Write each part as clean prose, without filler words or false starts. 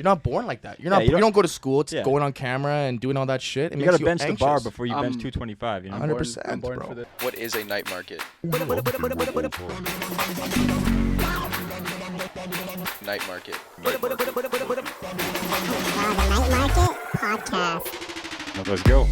You're not born like that. You're not. You don't go to school. It's going on camera and doing all that shit. You gotta bench the bar before you bench 225. You know, 100%, bro. What is a night market? Night market. The Nightmarket Podcast. Let's go.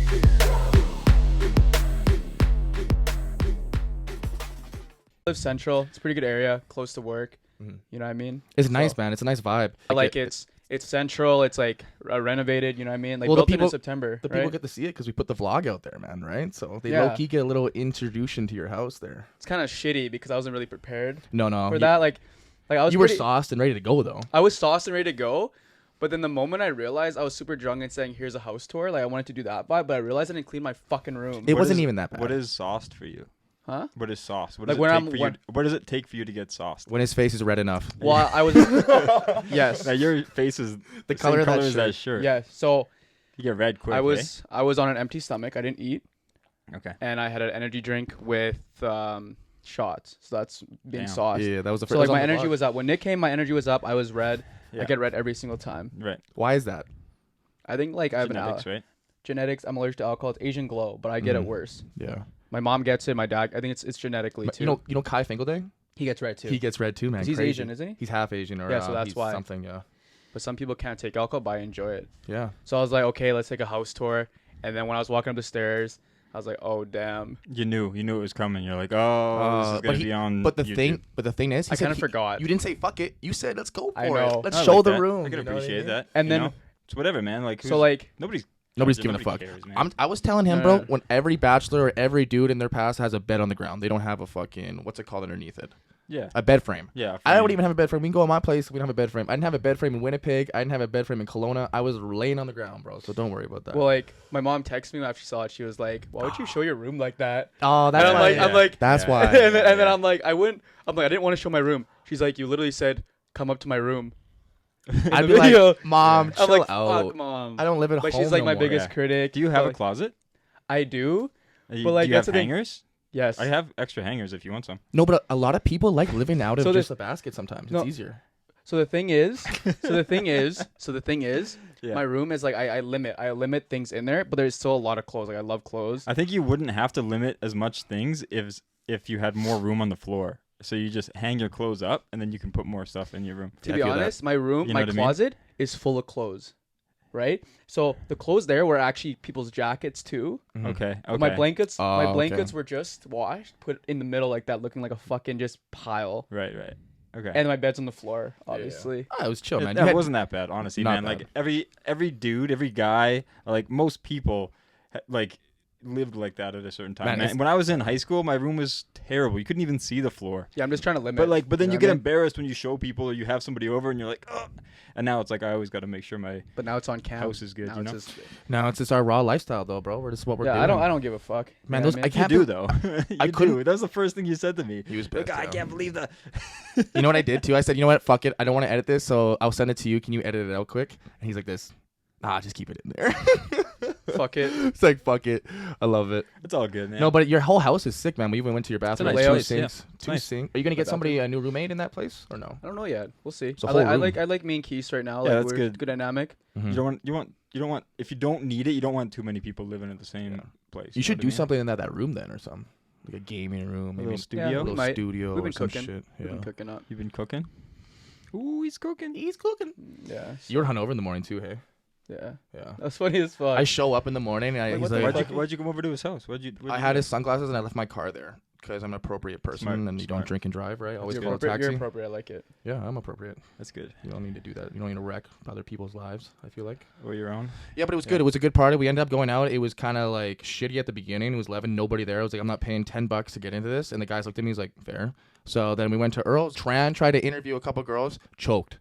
Live central. It's a pretty good area, close to work. You know what I mean? It's nice, man. It's a nice vibe. I like it's central. It's like renovated. You know what I mean? Like built in September. The people get to see it because we put the vlog out there, man. Right? So they low key get a little introduction to your house there. It's kind of shitty because I wasn't really prepared. No. For that, like I was. You were sauced and ready to go though. I was sauced and ready to go, but then the moment I realized I was super drunk and saying, "Here's a house tour," like I wanted to do that vibe, but I realized I didn't clean my fucking room. It wasn't even that bad. What is sauced for you? Huh? What is sauce? What does it take for you to get sauced? When his face is red enough. Well, I was. Yes. Now your face is the color of that shirt. Yeah. So you get red quick. I was on an empty stomach. I didn't eat. Okay. And I had an energy drink with shots. So that's being sauced. Yeah, that was the first. So like my energy was up. When Nick came, my energy was up. I was red. Yeah. I get red every single time. Right. Why is that? I think like I have genetics, right? Genetics. I'm allergic to alcohol. It's Asian glow, but I get it worse. Yeah. My mom gets it. My dad. I think it's genetically too. You know Kai Finkelday? He gets red too. He gets red too, man. He's Crazy. Asian, isn't he? He's half Asian, or so that's why. Something, yeah. But some people can't take alcohol, but I enjoy it. Yeah. So I was like, okay, let's take a house tour. And then when I was walking up the stairs, I was like, oh damn. You knew it was coming. You're like, oh, this is gonna be on. But the YouTube. thing is, I kind of forgot. You didn't say fuck it. You said let's go for I know. it. Let's I show like the that. room. I can appreciate that. And then it's whatever, man. Like so like nobody's giving a fuck. Cares, man. I was telling him, bro, when every bachelor or every dude in their past has a bed on the ground, they don't have a fucking what's it called underneath it. Yeah. A bed frame. Yeah. I don't even have a bed frame. We can go to my place. We don't have a bed frame. I didn't have a bed frame in Winnipeg. I didn't have a bed frame in Kelowna. I was laying on the ground, bro. So don't worry about that. Well, like my mom texted me after she saw it. She was like, "Why would you show your room like that?" Oh, that's and why. I'm like, that's why. And then I'm like, I didn't want to show my room. She's like, you literally said, "Come up to my room." I'd be like, Mom, I'm chill like, out. fuck, Mom. I don't live at home. But she's like my no biggest more. critic. Do you have a closet? I do. But like, do you have that's the thing. hangers? Yes. I have extra hangers if you want some. No, but a lot of people like living out of So just a basket sometimes. It's easier. So the thing is, Yeah. my room is like I limit things in there, but there's still a lot of clothes. Like I love clothes. I think you wouldn't have to limit as much things if you had more room on the floor. So you just hang your clothes up, and then you can put more stuff in your room. To be honest, my room, You know my what I mean? closet is full of clothes, right? So the clothes there were actually people's jackets too. Okay. My blankets, okay. were just washed, put in the middle like that, looking like a fucking just pile. Right. Okay. And my bed's on the floor, obviously. Oh, it was chill, man. That wasn't that bad, honestly, Not man. bad. Like every dude, every guy, like most people, like lived like that at a certain time. Man, When I was in high school, my room was terrible. You couldn't even see the floor. Yeah, I'm just trying to limit. But then know you what get I mean? embarrassed when you show people or you have somebody over and you're like, oh. And now it's like I always got to make sure my But now it's on cam. house is good. Now You know? it's just, No, it's just our raw lifestyle, though, bro. This is what we're doing. I don't give a fuck. Man, You know those what I I mean? can't You do though. I couldn't. That was the first thing you said to me. He was Like, pissed, I yeah. can't believe that. You know what I did too? I said, you know what? Fuck it. I don't want to edit this, so I'll send it to you. Can you edit it out quick? And he's like this. Nah, just keep it in there. Fuck it. It's like, fuck it. I love it. It's all good, man. No, but your whole house is sick, man. We even went to your bathroom. a Like, nice two place, sinks. yeah. Two Nice. sinks. Are you going to get My somebody, a new roommate in that place or no? I don't know yet. We'll see. It's a I whole like room. me and Keith right now. Yeah, Like that's we're good. good dynamic. Mhm. You don't want if you don't need it, you don't want too many people living at the same place. You should know do what I mean? something in that room then or something. Like a gaming room. Maybe little a studio? Yeah, little might. studio We've or been some cooking. shit. We've been Yeah. cooking up. You've been cooking? Ooh, he's cooking. He's cooking. Yeah. You were hungover in the morning too, hey? Yeah. Yeah. That's funny as fuck. I show up in the morning and Like, he's what the like, fuck? Why'd you come over to his house? What'd you I had his sunglasses and I left my car there because I'm an appropriate person Smart, and you don't smart. drink and drive, right? Always You're get a appropriate. taxi. You're appropriate. I like it. Yeah, I'm appropriate. That's good. You don't need to do that. You don't need to wreck other people's lives, I feel like. Or your own? Yeah, but it was Yeah. good. It was a good party. We ended up going out. It was kind of like shitty at the beginning. It was 11, nobody there. I was like, I'm not paying $10 to get into this. And the guys looked at me, he's like, fair. So then we went to Earl's. Tran tried to interview a couple girls, choked.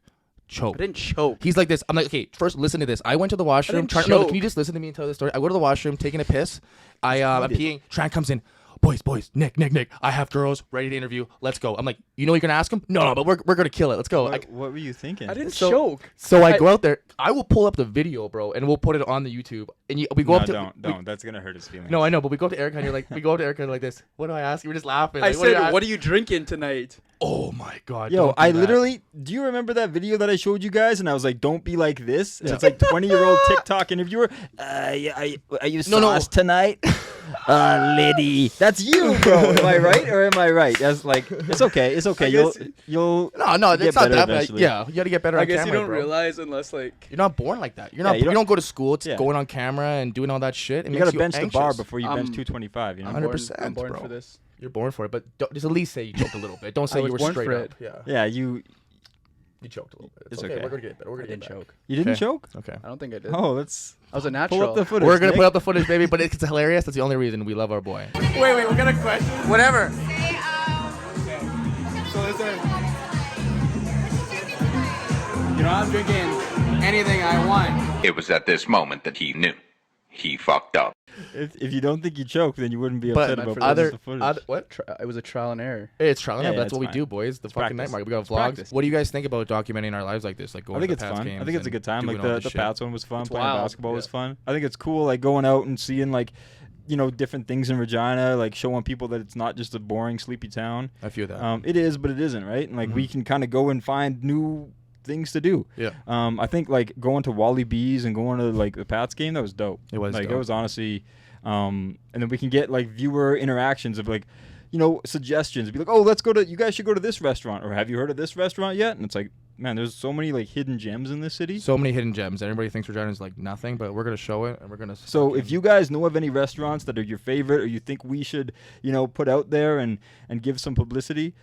I didn't choke. He's like this. I'm like, okay, first listen to this. I went to the washroom. didn't No, choke. can you just listen to me and tell the story? I go to the washroom, taking a piss. I'm peeing. Tran comes in. boys, Nick, I have girls ready to interview. Let's go. I'm like, you know you're gonna ask them? No, but we're gonna kill it. Let's go. What were you thinking? I didn't So- choke. So I go out there. I will pull up the video, bro, and we'll put it on the YouTube. And we go No, up to. don't. That's gonna hurt his feelings. No, I know, but we go up to Erica and you're like, we go up to Erica like this. What do I ask? You were just laughing. I Like, said, what what are you drinking tonight? Oh my god. Yo, don't do I that. literally. Do you remember that video that I showed you guys? And I was like, "Don't be like this." And it's like 20-year-old TikTok interviewer. Are you sauce tonight? Lady. That's you, bro. Am I right or am I right? That's like, it's okay. It's okay. You'll No, get it's not better that bad. eventually. Yeah, you gotta get better I on guess camera, you don't bro. realize unless like. You're not born like that. You're Yeah, not. you You don't- don't go to school. It's Yeah. going on camera and doing all that shit. It You makes gotta bench the bar anxious. before you bench 225. You know. I'm 100%, born, I'm born bro. for this. You're born for it, but just at least say you choked a little bit. Don't say I was you were born straight for up. it. Yeah, Yeah, you choked a little bit. It's okay. okay. We're gonna get better. We're I gonna get didn't better. choke. you didn't Okay. choke. Okay. I don't think I did. Oh, let's I was a pull natural. up the footage. We're gonna Nick. put up the footage, baby, but it's hilarious. That's the only reason we love our boy. Wait, we got a question. Whatever. So is there? You know, I'm drinking anything I want. It was at this moment that he knew. He fucked up. If you don't think you choked, then you wouldn't be But upset about other, the footage. what? It was a trial and error. Hey, it's trial and Yeah, error. yeah, That's it's what we fine. do, boys. The It's fucking practice. night market. We got It's vlogs. practice. What do you guys think about documenting our lives like this? Like going I think to it's the Pats fun. games I think it's a and good time. doing Like all the this shit. Pats one was fun. It's Playing wild. basketball was Yeah. fun. I think it's cool, like going out and seeing like, different things in Regina, like showing people that it's not just a boring, sleepy town. I feel that. It is, but it isn't, right? And like we can kind of go and find new things to do. Yeah. I think like going to Wally B's and going to like the Pats game, that was dope. It was like dope. it was honestly, and then we can get like viewer interactions of like, suggestions. Be like, oh, you guys should go to this restaurant, or have you heard of this restaurant yet? And it's like, man, there's so many like hidden gems in this city. So many hidden gems. Everybody thinks Regina is like nothing, but we're gonna show it and we're gonna. So if you guys know of any restaurants that are your favorite, or you think we should, put out there and give some publicity,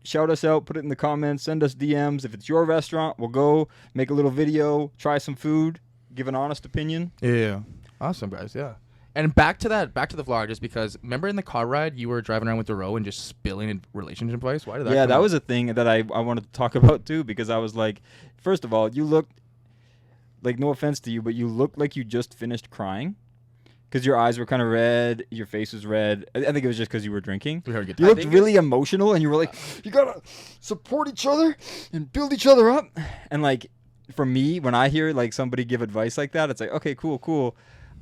shout us out, put it in the comments, send us DMs. If it's your restaurant, we'll go make a little video, try some food, give an honest opinion. Yeah. Awesome, guys. Yeah. And back to the vlog, just because remember in the car ride you were driving around with thru and just spilling in relationship advice. Why did that? Yeah, come that up? was a thing that I wanted to talk about too, because I was like, first of all, you looked like, no offense to you, but you looked like you just finished crying. Because your eyes were kind of red, your face was red. I think it was just because you were drinking. We heard it. You looked really emotional, and you were like, you gotta support each other and build each other up. And like, for me, when I hear like somebody give advice like that, it's like, okay, cool.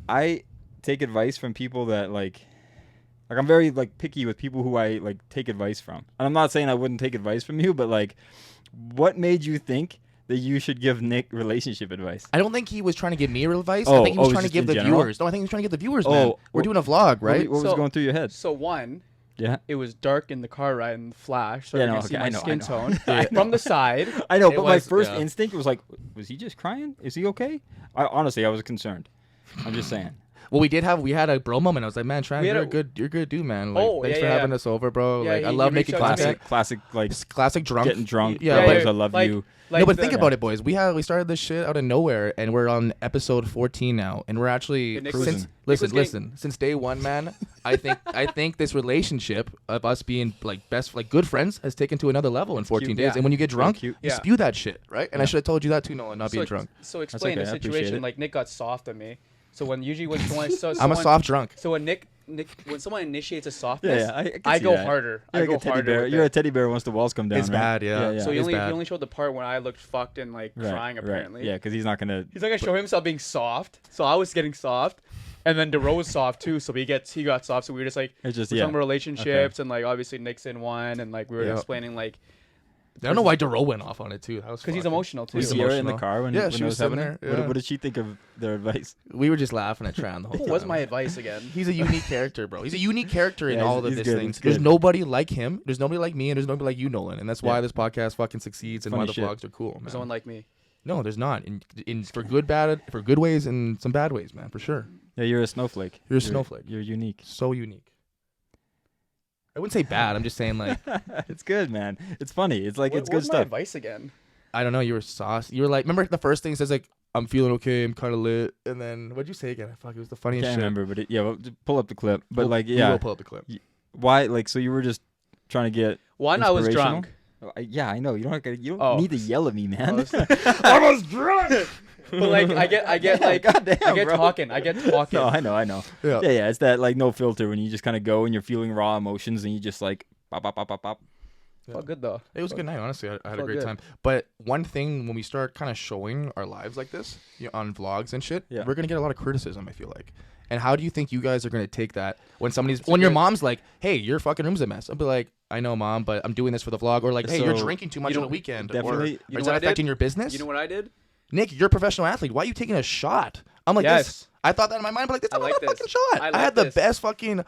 I take advice from people that like I'm very like picky with people who I like take advice from. And I'm not saying I wouldn't take advice from you, but like, what made you think that you should give Nick relationship advice? I don't think he was trying to give me real advice. I Oh, think he was oh, trying to just give in the general? viewers. No, I think he was trying to give the viewers. Oh, Man. We're well, doing a vlog, right? What was going through your head? So one, Yeah. it was dark in the car ride in the flash, so Yeah, I no, could see okay, my I know, skin I know. tone from the side. I know, It but my was- first yeah. instinct was like, was he just crying? Is he okay? Honestly, I was concerned. I'm just saying. Well, we had a bro moment. I was like, man, Tran, We had you're a good dude, man. Like, Oh, thanks yeah, for yeah, having yeah. us over, bro. Yeah, Like, I he love reached making out to me. Classic, like classic drunk. getting drunk. Yeah, brothers, but I love you. no, but the- think about it, boys. We started this shit out of nowhere, and we're on episode 14 now, and we're actually Nick was- since Nick was getting- listen since day one, man. I think this relationship of us being like good friends has taken to another level in 14 cute. days. Yeah. And when you get drunk, cute. you Yeah. spew that shit, right? And I should have told you that too, Nolan, not being drunk. So explain okay, the I appreciate situation. it. Like Nick got soft on me. So when someone, I'm a soft drunk. So when Nick, when someone initiates a Yeah, softness, yeah. I can I see go that. harder. You're I go like a teddy harder. bear. with You're it. a teddy bear once the walls come down. It's right? bad, yeah. yeah. So he It's only bad. showed the part when I looked fucked and like crying apparently. Right. Yeah, because he's not gonna. He's not gonna show himself being soft. So I was getting soft, and then DeRoe was soft too. So he got soft. So we were just like It's just we're yeah. talking about relationships and like obviously Nixon won and like we were Yeah. explaining like I don't know why DeRoe went off on it too. Because because he's emotional too. Was He's Sierra in the emotional. car when Yeah, when she it was was sitting happening? there, yeah. What did she think of their advice? We were just laughing at Tran the whole What time. was my advice again? He's a unique character, bro. He's a unique character in Yeah, all of he's this good, things. he's There's good. nobody like him. There's nobody like me, and there's nobody like you, Nolan. And that's why Yeah. this podcast fucking succeeds and Funny why the shit. vlogs are cool, man. There's no one like me. No, there's not. In for good ways and some bad ways, man, for sure. Yeah, you're a snowflake. You're a snowflake. You're unique. So unique. I wouldn't say bad. I'm just saying like It's good, man. It's funny. It's like it's good What's my stuff. advice again? I don't know. You were sauce. You were like, remember the first thing says like, I'm feeling okay. I'm kind of lit. And then what'd you say again? Fuck, it was the funniest Can't shit. remember, but yeah, well, just pull up the clip. But We'll- like, we yeah, will pull up the clip. why? Like, so you were just trying to get. One, I was Inspirational? drunk. Yeah, I know. You don't Oh. need to yell at me, man. I was- I was drunk. But like I get like goddamn, I get bro. talking. No, I know. Yeah. Yeah. It's that like no filter when you just kind of go and you're feeling raw emotions and you just like pop, pop, pop, pop, pop. Felt good though. It was a good night, honestly. I had a Felt great good. time. But one thing, when we start kind of showing our lives like this, on vlogs and shit, Yeah. we're gonna get a lot of criticism, I feel like. And how do you think you guys are gonna take that when your mom's like, "Hey, your fucking room's a mess"? I'll be like, "I know, mom, but I'm doing this for the vlog," or like, "Hey, you're So, drinking too much on the weekend," definitely- or You know is what that I did? affecting your business? You know what I did? Nick, you're a professional athlete. Why are you taking a shot? I'm like, Yes. this. I thought that in my mind, but like, this is I not like a this. fucking shot. I I like had the this. best fucking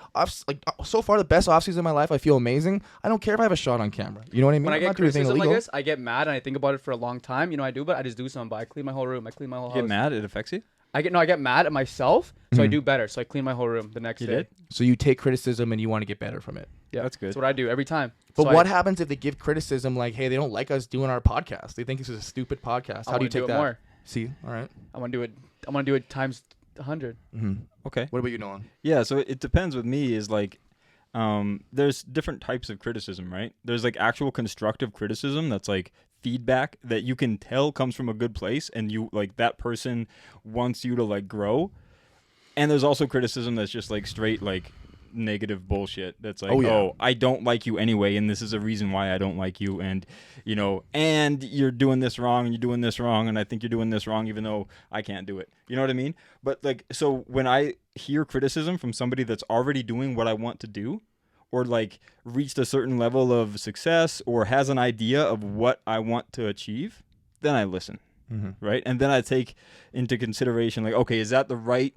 so far the best off season of my life. I feel amazing. I don't care if I have a shot on camera. You know what I mean? When I I'm get not doing anything criticism like illegal. this, I get mad and I think about it for a long time. You know I do, but I just do something. But I clean my whole room. I clean my whole You house. get mad, it affects you. I get mad at myself, so I do better. So I clean my whole room the next You day. did? So you take criticism and you want to get better from it. Yeah, That's good. That's what I do every time. But So what I, happens if they give criticism like, hey, they don't like us doing our podcast? They think this is a stupid podcast. How do wanna you take do it that? more. See, all right. I want to do it. I want to do it times 100. Okay. What about you, Nolan? Yeah, so it depends with me is like there's different types of criticism, right? There's like actual constructive criticism that's like feedback that you can tell comes from a good place and you like that person wants you to like grow. And there's also criticism that's just like straight like negative bullshit that's like, oh, I don't like you anyway and this is a reason why I don't like you and you know, and you're doing this wrong and you're doing this wrong and I think you're doing this wrong even though I can't do it. You know what I mean? But like so when I hear criticism from somebody that's already doing what I want to do or like reached a certain level of success or has an idea of what I want to achieve, then I listen. Right? And then I take into consideration like, okay, is that the right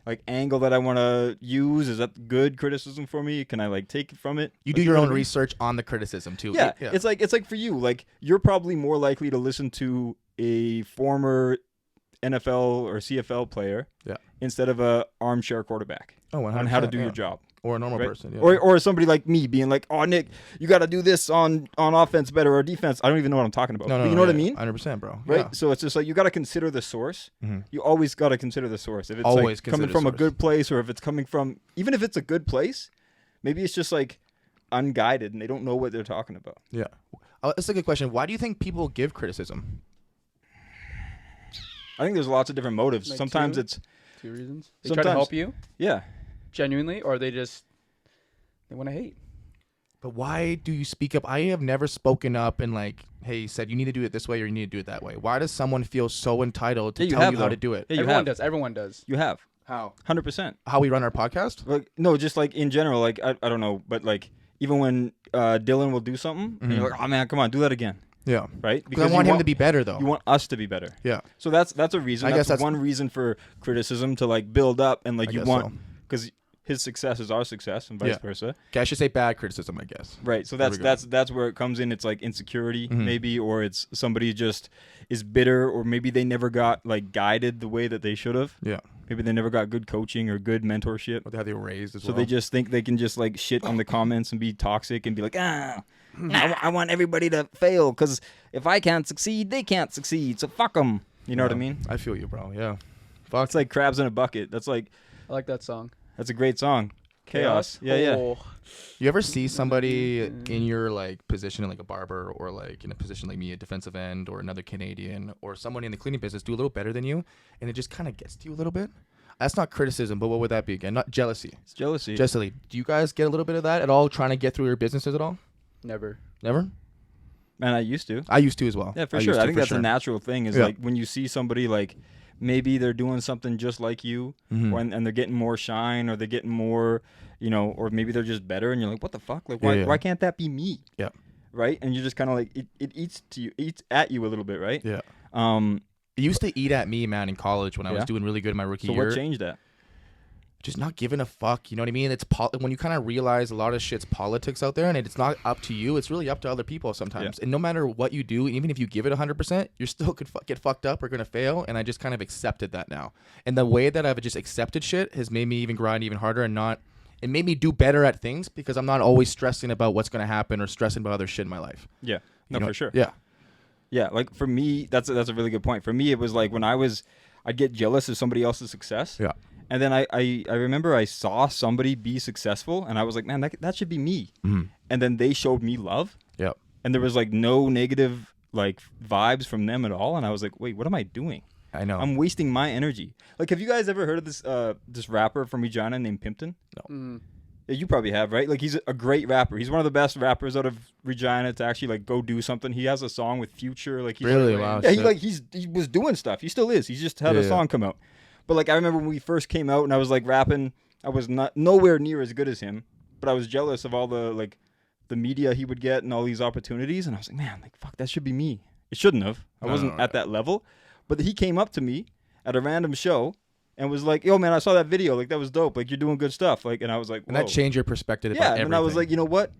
like angle that I want to use? Is that good criticism for me? Can I like take it from it? You Like, do your know own what I mean? research on the criticism too. Yeah, it's like for you, like you're probably more likely to listen to a former NFL or CFL player instead of a armchair quarterback on how to do your job. Or a normal Right? person. Yeah. Or somebody like me being like, oh, Nick, you got to do this on offense better or defense. I don't even know what I'm talking about. But you know what I mean? 100%, bro. Right? Yeah. So it's just like you got to consider the source. You always got to consider the source. If it's Always like coming consider from the a source. good place or if it's coming from, even if it's a good place, maybe it's just like unguided and they don't know what they're talking about. Yeah. That's a good question. Why do you think people give criticism? I think there's lots of different motives. Like Sometimes two? it's, 2 reasons. They try to Sometimes. help you yeah. genuinely, or they want to hate. But why do you speak up? I have never spoken up and like, hey, said you need to do it this way or you need to do it that way. Why does someone feel so entitled to Yeah, you tell have, you how though. to do it? Yeah, you Everyone have. does. Everyone does. You have. How? 100%. How we run our podcast? Like, no, just like in general, like, I don't know, but like, even when Dylan will do something, and you're like, oh man, come on, do that again. Yeah. Right? Because I want him to be better though. You want us to be better. Yeah. So that's a reason. I guess that's one reason for criticism to like build up and like I you guess want so. because his success is our success and vice Yeah. versa. Okay, I should say bad criticism, I guess. Right. So There we go. that's where it comes in. It's like insecurity Mhm. maybe, or it's somebody just is bitter, or maybe they never got like guided the way that they should have. Yeah. Maybe they never got good coaching or good mentorship. What how they were raised as So well. they just think they can just like shit on the comments and be toxic and be like, I want everybody to fail because if I can't succeed, they can't succeed. So fuck them. You know what I mean? I feel you, bro. Yeah. Fuck. It's like crabs in a bucket. That's a I like that song. great song. Chaos. Yeah. Oh. You ever see somebody in your like position, like a barber, or like in a position like me, a defensive end, or another Canadian, or someone in the cleaning business do a little better than you, and it just kind of gets to you a little bit? That's not criticism, but what would that be again? Not jealousy. It's jealousy. Jealousy. Do you guys get a little bit of that at all, trying to get through your businesses at all? Never. Never? Man, I used to. I used to as well. Yeah, for I sure. used I to, think for that's sure. a natural thing is Yeah. like when you see somebody like maybe they're doing something just like you Mhm. and they're getting more shine or they're getting more, or maybe they're just better and you're like, what the fuck? Like, Yeah. why can't that be me? Yeah. Right? And you're just kind of like, it eats at you a little bit, right? Yeah. Um, It used to eat at me, man, in college when I was Yeah? doing really good in my rookie so year. what changed that? Just not giving a fuck, you know what I mean? It's when you kind of realize a lot of shit's politics out there, and it's not up to you. It's really up to other people sometimes. And no matter what you do, even if you give it 100%, you're still could get fucked up or gonna fail. And I just kind of accepted that now. And the way that I've just accepted shit has made me even grind even harder it made me do better at things because I'm not always stressing about what's gonna happen or stressing about other shit in my life. Yeah. No, You know? for sure. Yeah. Yeah, like for me, that's a really good point. For me, it was like when I'd get jealous of somebody else's success. Yeah. And then I remember I saw somebody be successful, and I was like, man, that should be me. Mhm. And then they showed me love, Yeah. and there was like no negative like vibes from them at all. And I was like, wait, what am I doing? I know. I'm wasting my energy. Like, have you guys ever heard of this rapper from Regina named Pimpton? No. Yeah, you probably have, right? Like, he's a great rapper. He's one of the best rappers out of Regina to actually like go do something. He has a song with Future. Like, he's Really? Wow. Yeah, shit. he was doing stuff. He still is. He just had a song come out. But like, I remember when we first came out and I was like rapping. I was nowhere near as good as him, but I was jealous of all the media he would get and all these opportunities. And I was like, man, like fuck, that should be me. It shouldn't have. I wasn't at that level. But he came up to me at a random show and was like, yo, man, I saw that video. Like, that was dope. Like, you're doing good stuff. Like, and I was like, whoa. And that changed your perspective about everything. And I was like, you know what?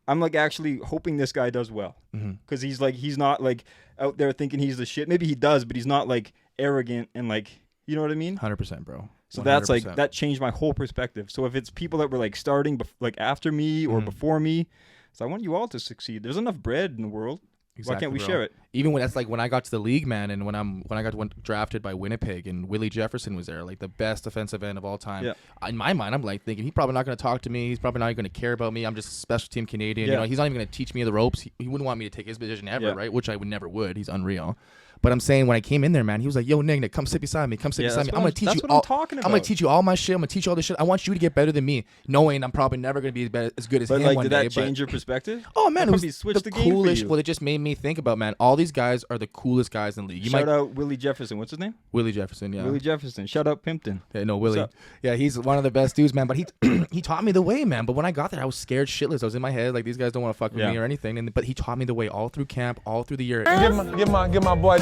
I'm like actually hoping this guy does well. Because he's not like out there thinking he's the shit. Maybe he does, but he's not like arrogant and like, you know what I mean? 100%, bro. So 100%. that's like, that changed my whole perspective. So if it's people that were like starting like after me or before me, so I want you all to succeed. There's enough bread in the world. Exactly, why can't we bro. share it? Even when that's like when I got to the league, man, and when I got drafted by Winnipeg and Willie Jefferson was there, like the best defensive end of all time. Yeah. In my mind, I'm like thinking he's probably not going to talk to me. He's probably not going to care about me. I'm just a special team Canadian. Yeah. You know, he's not even going to teach me the ropes. He wouldn't want me to take his position ever, Yeah. right? Which I would never would. He's unreal. But I'm saying when I came in there, man, he was like, "Yo, Nick, come sit beside me. Come sit beside me. I'm gonna teach you what all. I'm talking about. I'm gonna teach you all my shit. I'm gonna teach you all this shit. I want you to get better than me, knowing I'm probably never gonna be as good as But him like, one did day." that change your perspective? Oh man, it was probably switched the game for coolest. you. Well, it just made me think about, man, all these guys are the coolest guys in the league. Shout out Willie Jefferson. What's his name? Willie Jefferson, yeah. Willie Jefferson. Shout out Pimpton. Yeah, no, Willie. up? Yeah, he's one of the best dudes, man. But he he taught me the way, man. But when I got there, I was scared shitless. I was in my head like these guys don't want to fuck with me or anything. But he taught me the way all through camp, all through the year.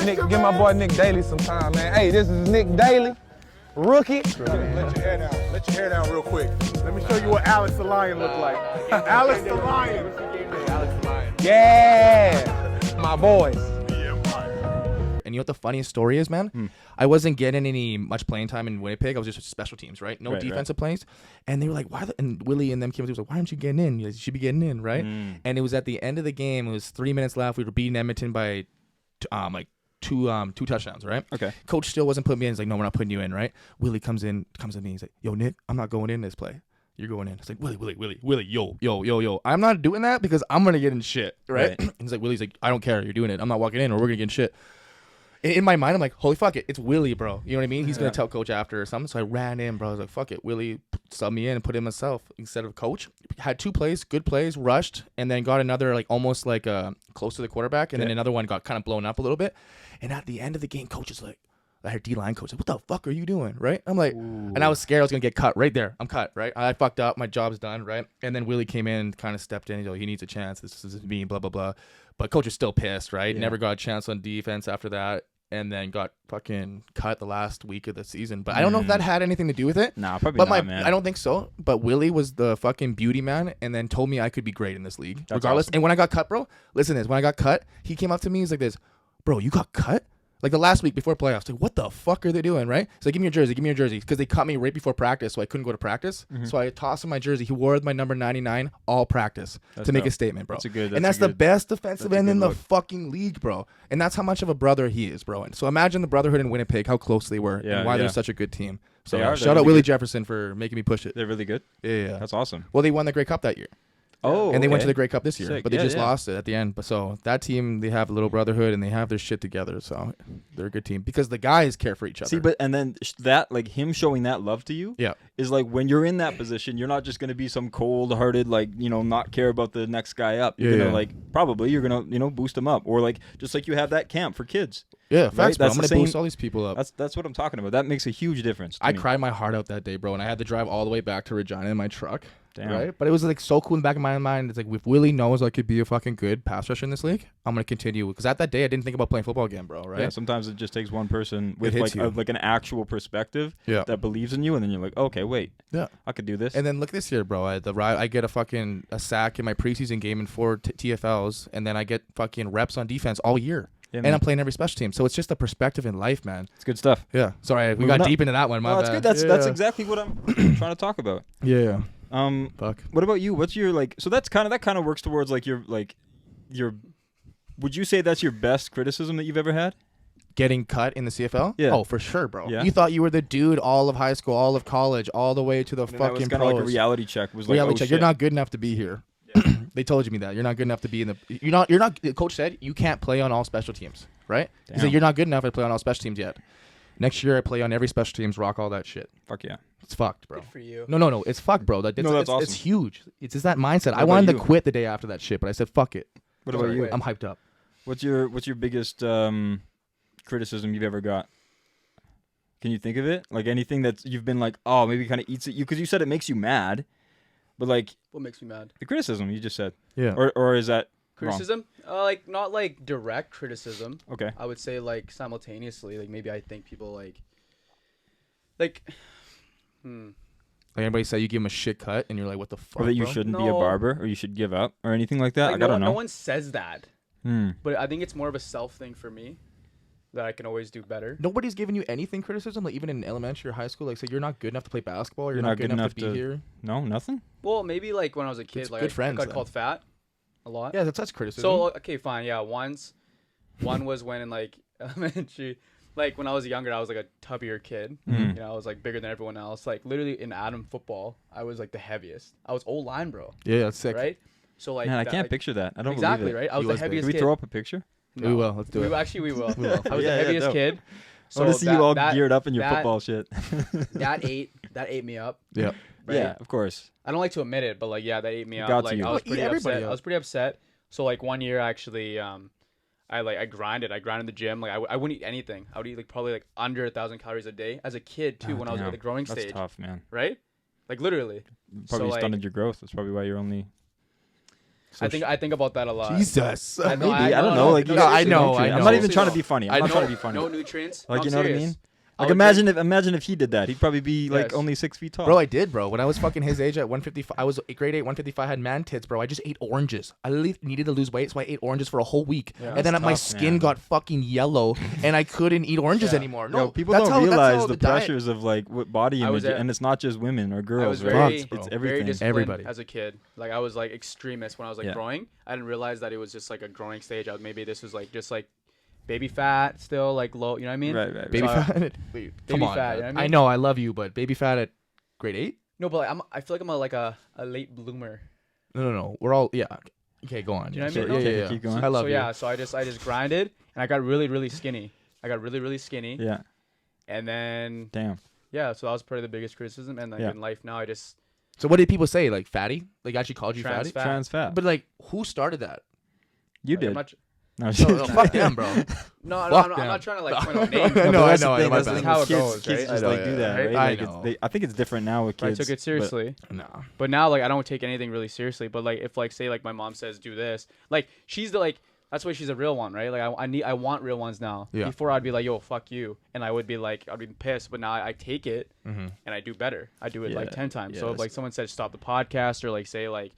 Give my boy Nick Daly some time, man. Hey, this is Nick Daly, rookie. Let your hair down. Let your hair down real quick. Let me show you what Alex the Lion look like. Alex the Lion. Yeah, my boys. And you know what the funniest story is, man? I wasn't getting any much playing time in Winnipeg. I was just special teams, right? No defensive plays. And they were like, "Why?" And Willie and them came up. He was like, "Why aren't you getting in? You should be getting in, right?" And it was at the end of the game. It was 3 minutes left. We were beating Edmonton by like two touchdowns, right? Okay. Coach still wasn't putting me in. He's like, "No, we're not putting you in," right? Willie comes at me. He's like, "Yo, Nick, I'm not going in this play. You're going in." It's like, Willie, yo. I'm not doing that because I'm gonna get in shit, right? He's like, Willie's like, "I don't care. You're doing it. I'm not walking in, or we're gonna get in shit." In my mind, I'm like, holy fuck it, it's Willie, bro. You know what I mean? He's gonna tell coach after or something. So I ran in, bro. I was like, fuck it, Willie subbed me in and put in myself instead of coach. Had 2 plays, good plays, rushed, and then got another like almost like close to the quarterback, and then another one got kind of blown up a little bit. And at the end of the game, coach is like, I heard D-line coach like, "What the fuck are you doing?" Right? I'm like, and I was scared I was gonna get cut right there. I'm cut, right? I fucked up. My job's done, right? And then Willie came in and kind of stepped in. He's like, "He needs a chance. This is me." Blah blah blah. But coach was still pissed, right? Never got a chance on defense after that. And then got fucking cut the last week of the season. But I don't know if that had anything to do with it. Nah, probably but not, man. I don't think so. But Willie was the fucking beauty man and then told me I could be great in this league. That's regardless. awesome. And when I got cut, bro, listen to this. When I got cut, he came up to me. He's like this, "Bro, you got cut?" Like the last week before playoffs. Like, what the fuck are they doing, right? He's like, "Give me your jersey. Because they cut me right before practice, so I couldn't go to practice. So I tossed him my jersey. He wore my number 99 all practice to make a statement, bro. That's the best defensive end in the fucking league, bro. And that's how much of a brother he is, bro. And so imagine the brotherhood in Winnipeg, how close they were, and why they're such a good team. So They are. shout out Willie Jefferson for making me push it. They're really good. Yeah. That's awesome. Well, they won the Grey Cup that year. Oh, and they went to the Grey Cup this year, Sick. but they Yeah, just yeah. lost it at the end. But so that team, they have a little brotherhood and they have their shit together. So they're a good team because the guys care for each other. See, but and then that like him showing that love to you, Yeah. is like when you're in that position, you're not just gonna be some cold-hearted like not care about the next guy up. You're gonna like probably you're gonna boost him up, or like just like you have that camp for kids. Yeah, facts, bro. That's I'm the gonna boost same- all these people up. That's what I'm talking about. That makes a huge difference. to I me. cried my heart out that day, bro, and I had to drive all the way back to Regina in my truck. Damn. Right? But it was like so cool in the back of my mind. It's like if Willie knows I could be a fucking good pass rusher in this league, I'm gonna continue. Because at that day, I didn't think about playing football again, bro. Right? Yeah, sometimes it just takes one person with hits like you. like an actual perspective that believes in you, and then you're like, okay, wait, Yeah. I could do this. And then look this year, bro. I get a sack in my preseason game in 4 TFLs, and then I get fucking reps on defense all year. Yeah, and man. I'm playing every special team. So it's just a perspective in life, man. It's good stuff. Yeah. Sorry, we Moving got up. deep into that one. My No, that's bad. good. That's exactly what I'm trying to talk about. Yeah. Fuck. What about you? What's your like? So that kind of works towards like your. Would you say that's your best criticism that you've ever had? Getting cut in the CFL? Yeah. Oh, for sure, bro. Yeah? You thought you were the dude all of high school, all of college, all the way to the That was fucking kind of pros. like a reality check. Was like, Reality oh, check. shit. You're not good enough to be here. They told me that. You're not good enough to be in the. You're not. The coach said you can't play on all special teams, right? He Damn. said you're not good enough to play on all special teams yet. Next year I play on every special teams, rock all that shit. Fuck yeah. It's fucked, bro. Good for you. No, it's fucked, bro. That's that's awesome. It's huge. It's just that mindset. I about wanted to you? quit the day after that shit, but I said fuck it. What about you? I'm hyped up. What's your biggest criticism you've ever got? Can you think of it? Like anything that you've been like, oh, maybe kind of eats at you, because you said it makes you mad, but like What makes me mad? the criticism you just said, Yeah. or is that wrong? Criticism? Like not like direct criticism. Okay. I would say like simultaneously. Like maybe I think people like. Like anybody say you give them a shit cut and you're like, what the fuck? Or that you bro? shouldn't be a No. barber, or you should give up, or anything like that. Like, Like, I don't know. No one says that, Hmm. but I think it's more of a self thing for me that I can always do better. Nobody's giving you anything criticism, like even in elementary or high school. Like, say you're not good enough to play basketball. Or you're not good enough to be here. No, nothing. Well, maybe like when I was a kid, It's like good I friends, got then. called fat a lot. Yeah, that's criticism. So okay, fine. Yeah, one was when in like elementary, like when I was younger, I was like a tubbier kid. Mhm. You know, I was like bigger than everyone else. Like literally in Adam football, I was like the heaviest. I was O-line, bro. yeah, that's sick. Right? So like Man, I that, can't like, picture that. I don't exactly believe it. right. I was He the was big. heaviest Can we kid. throw up a picture? We will. Let's do it. Actually, we will. will. I was Yeah, the yeah, heaviest dope. kid. I want to see you all that- geared up in your that- football shit. That ate me up. Yeah. Right? Yeah, of course. I don't like to admit it, but like yeah, that ate me It up. got to Like you. I was Eat pretty everybody upset. up. I was pretty upset. So like one year actually, I grinded. I grinded in the gym. Like I wouldn't eat anything. I would eat like probably like under 1,000 calories a day as a kid too, when I was at the growing That's stage. tough, man. Right? Like literally. Probably like, stunted your growth. That's probably why you're only. I think about that a lot. Jesus. I know, Maybe I don't know. Like no, you gotta I say know, nutrient. I I'm know. not even trying to Seriously be funny. I I'm not know. trying to be funny. No nutrients. Like No, you I'm know what I serious. mean? I Like would imagine if he did that, he'd probably be like Yes. only 6 feet tall. Bro, I did, bro. When I was fucking his age at 155, I was grade 8, 155. I had man tits, bro. I just ate oranges. I literally needed to lose weight, so I ate oranges for a whole week. Yeah. And then That's my tough, skin man. got fucking yellow, and I couldn't eat oranges Yeah. anymore. No, Yo, people that's don't how- that's realize how the diet- pressures of like what body I was image, at- and it's not just women or girls. I was right? very, it's bro. very everything. disciplined Everybody. as a kid. Like I was like extremist when I was like Yeah. growing. I didn't realize that it was just like a growing stage. Maybe this was like just like baby fat still like low. You know what I mean? Right. Baby So, fat. Wait, come baby on. fat, man. you know what I I mean? know, I love you, but baby fat at grade 8? No, but like, I feel like I'm like a late bloomer. No. We're all Okay, go on. Do you know what I Sure, mean? Yeah, Okay, yeah. keep going. I love So you. yeah, so I just grinded and I got really skinny. I got really skinny. Yeah. And then Damn. yeah, so that was probably the biggest criticism. And like Yeah. in life now, I just So what did people say? Like fatty? Like actually called you Trans fatty? fat. Trans fat. But like, who started that? You like, did. I'm not, No, No, fuck them, bro. no, Fuck I'm them. not trying to like point out names. I No, know, but I that's know, the thing. my That's the bad. thing. How it Kids, goes, kids right? just I know, like do yeah, that, right? right? I Like know. I think it's different now with But I kids. took it seriously. No. But now, like, I don't take anything really seriously. But like, if like, say, like, my mom says do this, like, she's the like, that's why she's a real one, right? Like, I want real ones now. Yeah. Before I'd be like, yo, fuck you, and I would be like, I'd be pissed. But now I take it and I do better. I do it like Yeah, 10 times. yeah, So if that's like someone said stop the podcast or like say like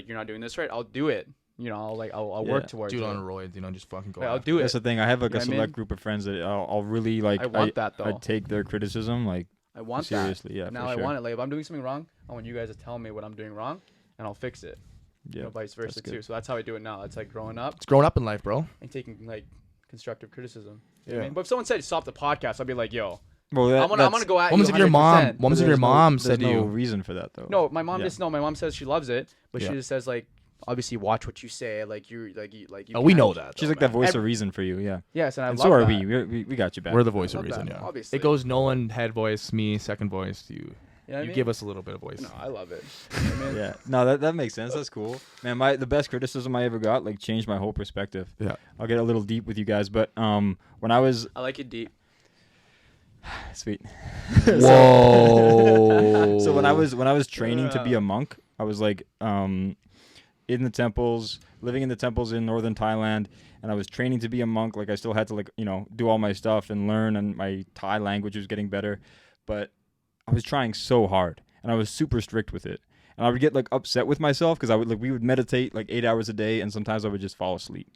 you're not doing this right, I'll do it. You know, I'll Yeah. work towards Dude it. on roids, just fucking go. Like, I'll after do That's it. the thing. I have like You a know what I select mean? group of friends that I'll really like. I want that, though. I take their criticism like. I want seriously, that. yeah, Now for I sure. want it. Like if I'm doing something wrong, I want you guys to tell me what I'm doing wrong, and I'll fix it. Yeah. You know, vice versa that's good. too. So that's how I do it now. It's like growing up It's growing up in life, bro. and taking like constructive criticism. You know what Yeah. I mean? But if someone said stop the podcast, I'd be like, yo, Well, I'm gonna go at What you. was if your 100%. mom? What was if your There's no- mom said to there's no you? reason for that though. No, my mom Yeah. just no. My mom says she loves it, but Yeah. she just says like, obviously watch what you say. Like you. Oh, we can't- know that. She's though, like that man. voice of reason for you. Yeah. Yes, and I And love so are that. we got you back. We're the voice I of love reason. that, Yeah. obviously. It goes Nolan head voice, me second voice. You. You know what I You mean? give us a little bit of voice. No, I love it. You know what I mean? Yeah. No, that makes sense. That's cool. Man, the best criticism I ever got like changed my whole perspective. Yeah. I'll get a little deep with you guys, but when I was I like it deep. sweet. Whoa. So when I was training to be a monk, I was like in the temples, living in the temples in northern Thailand, and I was training to be a monk. Like I still had to like, do all my stuff and learn, and my Thai language was getting better, but I was trying so hard and I was super strict with it. And I would get like upset with myself because we would meditate like 8 hours a day, and sometimes I would just fall asleep.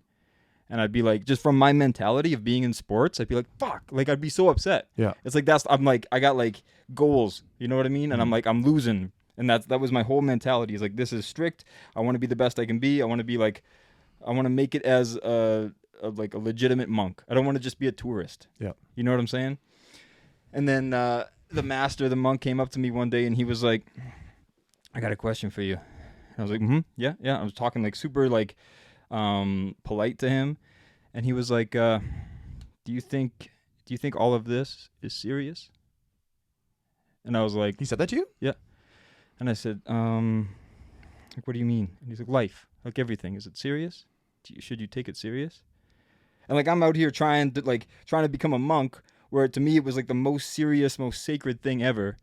And I'd be like, just from my mentality of being in sports, I'd be like, fuck, like I'd be so upset. Yeah. It's like I got like goals, you know what I mean? And I'm like, I'm losing. And that was my whole mentality. Is like, this is strict. I want to be the best I can be. I want to make it as a legitimate monk. I don't want to just be a tourist. Yeah. You know what I'm saying? And then the monk came up to me one day and he was like, I got a question for you. And I was like, yeah. I was talking like super like polite to him. And he was like, do you think do you think all of this is serious? And I was like, He said that to you? yeah. And I said, like, what do you mean? And he's like, life, like everything. Is it serious? Should you take it serious? And like, I'm out here trying to become a monk, where to me it was like the most serious, most sacred thing ever.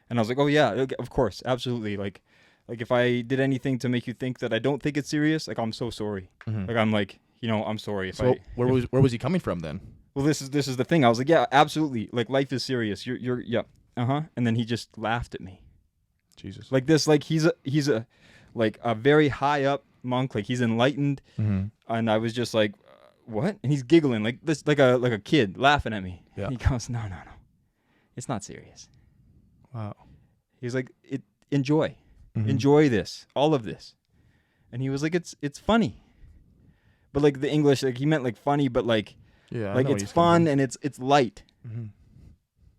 And I was like, oh yeah, of course, absolutely. Like if I did anything to make you think that I don't think it's serious, like, I'm so sorry. Like, I'm like, I'm sorry if So where was he coming from then? Well, this is the thing. I was like, yeah, absolutely. Like, life is serious. You're yeah. And then he just laughed at me. Jesus. Like this, like he's a like a very high up monk, like he's enlightened. And I was just like, what? And he's giggling like this, like a kid laughing at me. Yeah. He goes, no, it's not serious. Wow. He's like, enjoy this, all of this. And he was like, it's funny. But like the English, like he meant like funny, but like, yeah, like it's fun and it's light.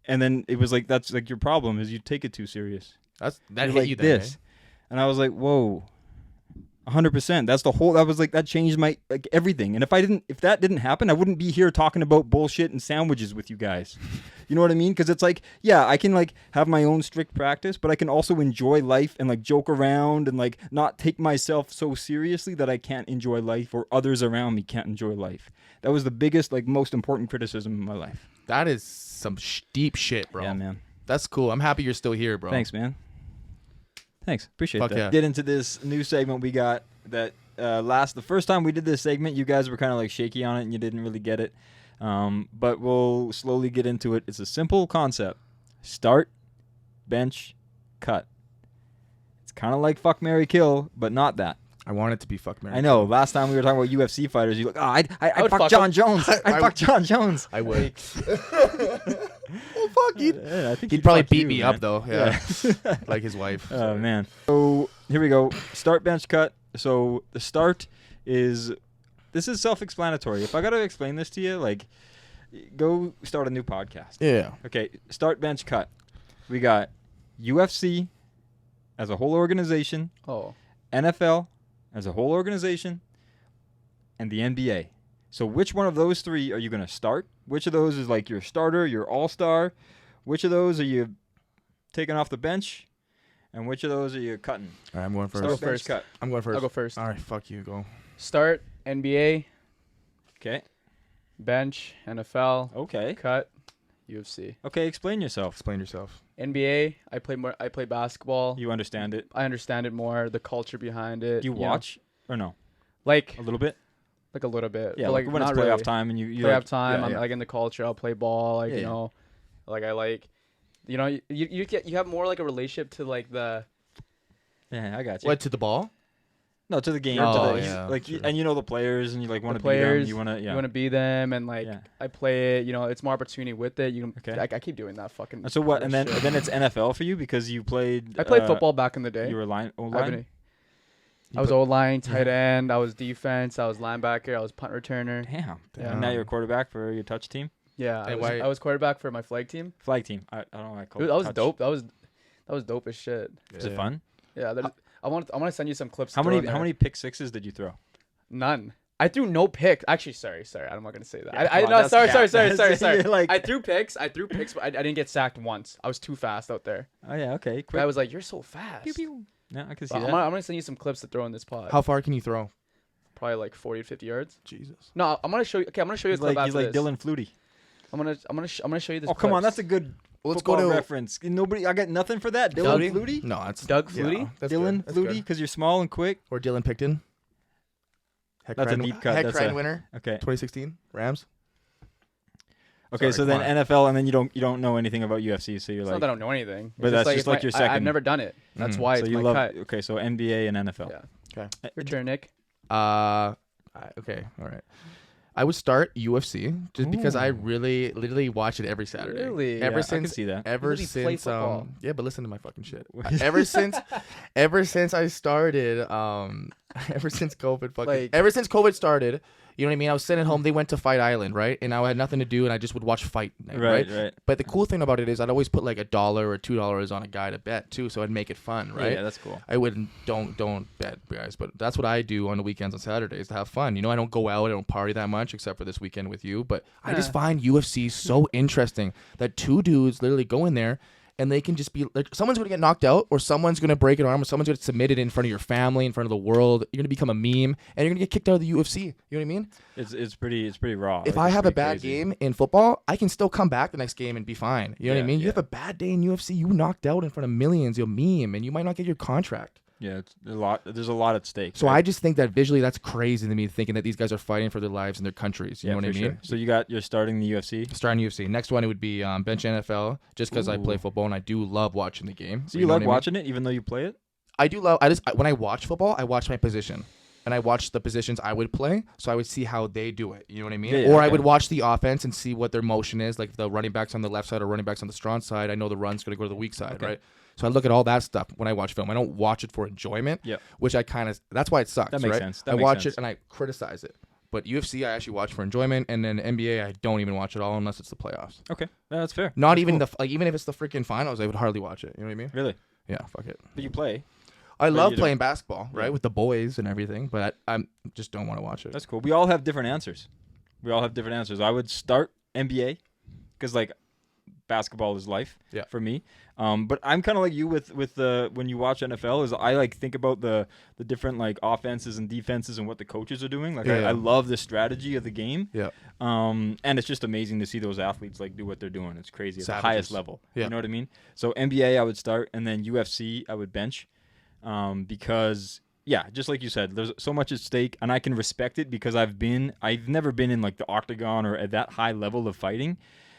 And then it was like, that's like your problem is you take it too serious. That You're hit like you this. then, And I was like, whoa, 100%. That's the whole, that changed my, like, everything. And if that didn't happen, I wouldn't be here talking about bullshit and sandwiches with you guys. You know what I mean? Because it's like, yeah, I can like have my own strict practice, but I can also enjoy life and like joke around and like not take myself so seriously that I can't enjoy life or others around me can't enjoy life. That was the biggest, like, most important criticism in my life. That is some deep shit, bro. Yeah, man. That's cool. I'm happy you're still here, bro. Thanks, man. Thanks. Appreciate Fuck that. yeah. Get into this new segment we got that the first time we did this segment, you guys were kind of like shaky on it and you didn't really get it. But we'll slowly get into it. It's a simple concept. Start, bench, cut. It's kind of like fuck, marry, kill, but not that. I want it to be fuck, marry, I know. kill. Last time we were talking about UFC fighters, you're like, oh, I'd would fuck fuck John him. Jones. I'd fuck John Jones. I would. Oh, fuck. I think He'd probably fuck beat you, me man. up though. Yeah. Like his wife. Oh, man. So here we go. Start, bench, cut. So the start is, this is self-explanatory. If I got to explain this to you, like, go start a new podcast. Yeah. Okay, start, bench, cut. We got UFC as a whole organization, Oh. NFL as a whole organization, and the NBA. So which one of those three are you going to start? Which of those is like your starter, your all-star? Which of those are you taking off the bench? And which of those are you cutting? All right, I'm going first. Start, bench, first. cut. I'm going first. I'll go first. All right, fuck you. Go. Start NBA, Okay. bench, NFL, Okay. cut, UFC. Okay, explain yourself. Explain yourself. NBA, I play basketball. You understand it. I understand it more, the culture behind it. Do you know. watch or no? Like A little bit? a little bit. Yeah, but like when it's not playoff really. time and you Playoff like, time. yeah, I'm yeah. like in the culture. I'll play ball. Like Yeah, you yeah. know, like I like, you know, you have more like a relationship to like the. Yeah, I got you. What, to the ball? No, to the game. Oh, to the, yeah, like, true. and you know the players, and you like want The to beat them. players, You want to, yeah. You want to be them, and like Yeah. I play it. You know, it's more opportunity with it. You can. Okay. I keep doing that fucking. And so what? And then shit. it's NFL for you because you played. I played football back in the day. You were line. I've O-line? been- I was O-line, tight end. I was defense. I was linebacker. I was punt returner. Damn. Yeah. And now you're a quarterback for your touch team, Yeah, And why- I was quarterback for my flag team. flag team. I don't know. Why I call Dude, it that was touch. dope. That was dope as shit. Is it fun? Yeah, I want to send you some clips. How to throw many in how there. many pick sixes did you throw? None. I threw no picks. Actually, sorry. I'm not gonna say that. Yeah, I come on, no, that's sorry, cap. sorry. You're like- I threw picks, but I didn't get sacked once. I was too fast out there. Oh yeah. Okay. Quick. I was like, "You're so fast." Yeah, I can see But that. I'm gonna send you some clips to throw in this pod. How far can you throw? Probably like 40 to 50 yards. Jesus. No, I'm gonna show you. Okay, I'm gonna show you a He's clip like after this. Dylan Flutie. I'm gonna show you this. Oh come on, clips. that's a good Let's go football to reference. Nobody, I got nothing for that. Dylan Flutie. No, it's Doug Flutie? that's Dylan good. That's Flutie, good. because you're small and quick. Or Dylan Picton. Heck That's a Ryan- deep cut. Heck That's Ryan a- winner. Okay. 2016 Rams. Okay, Sorry, so then come on. NFL, and then you don't know anything about UFC, so you're It's like. not that I don't know anything. But It's that's just it's like your I've second- never done it. That's Mhm. why So it's you my love. cut. Okay, so NBA and NFL. Yeah. Okay. Your turn, Nick. Okay. All right. I would start UFC just because I Ooh. literally watch it every Saturday. Really? Ever Yeah, I since can see that. Ever literally play since football. yeah, but listen to my fucking shit. ever since I started ever since COVID Like- ever since COVID started, You know what I mean? I was sitting at home. They went to Fight Island, right? And I had nothing to do, and I just would watch Fight Night, right? But the cool thing about it is I'd always put like $1 or $2 on a guy to bet too, so I'd make it fun, right? Yeah, that's cool. I wouldn't don't bet, guys, but that's what I do on the weekends on Saturdays to have fun. You know, I don't go out, I don't party that much except for this weekend with you, but I just find UFC so interesting that two dudes literally go in there. And they can just be like, someone's going to get knocked out, or someone's going to break an arm, or someone's going to submit it in front of your family, in front of the world. You're going to become a meme, and you're going to get kicked out of the UFC. You know what I mean? It's pretty raw. If I have a bad game in football, I can still come back the next game and be fine. You know what I mean? You have a bad day in UFC, you knocked out in front of millions, you'll meme, and you might not get your contract. Yeah, it's a lot. There's a lot at stake. So I just think that visually, that's crazy to me, thinking that these guys are fighting for their lives and their countries. You know what I mean? Sure. So you're starting the UFC. Starting UFC. Next one, it would be bench NFL, just because I play football and I do love watching the game. So you like watching it, even though you play it? I do love. When I watch football, I watch my position, and I watch the positions I would play, so I would see how they do it. You know what I mean? Or I would watch the offense and see what their motion is, like the running backs on the left side or running backs on the strong side. I know the run's going to go to the weak side, right? So I look at all that stuff when I watch film. I don't watch it for enjoyment, which I kind of, that's why it sucks, that makes right? Sense. I watch it and I criticize it. But UFC, I actually watch for enjoyment, and then NBA, I don't even watch it all unless it's the playoffs. Okay, that's fair. Not even even if it's the freaking finals, I would hardly watch it. You know what I mean? Really? Yeah, fuck it. But you play. I love playing basketball, right, with the boys and everything, but I just don't want to watch it. That's cool. We all have different answers. I would start NBA because, like, basketball is life for me. But I'm kind of like you with when you watch NFL, is I like think about the different like offenses and defenses and what the coaches are doing. Like I love the strategy of the game. Yeah. And it's just amazing to see those athletes like do what they're doing. It's crazy at the highest level. Yeah. You know what I mean? So NBA I would start, and then UFC I would bench, because just like you said, there's so much at stake, and I can respect it because I've never been in like the octagon or at that high level of fighting.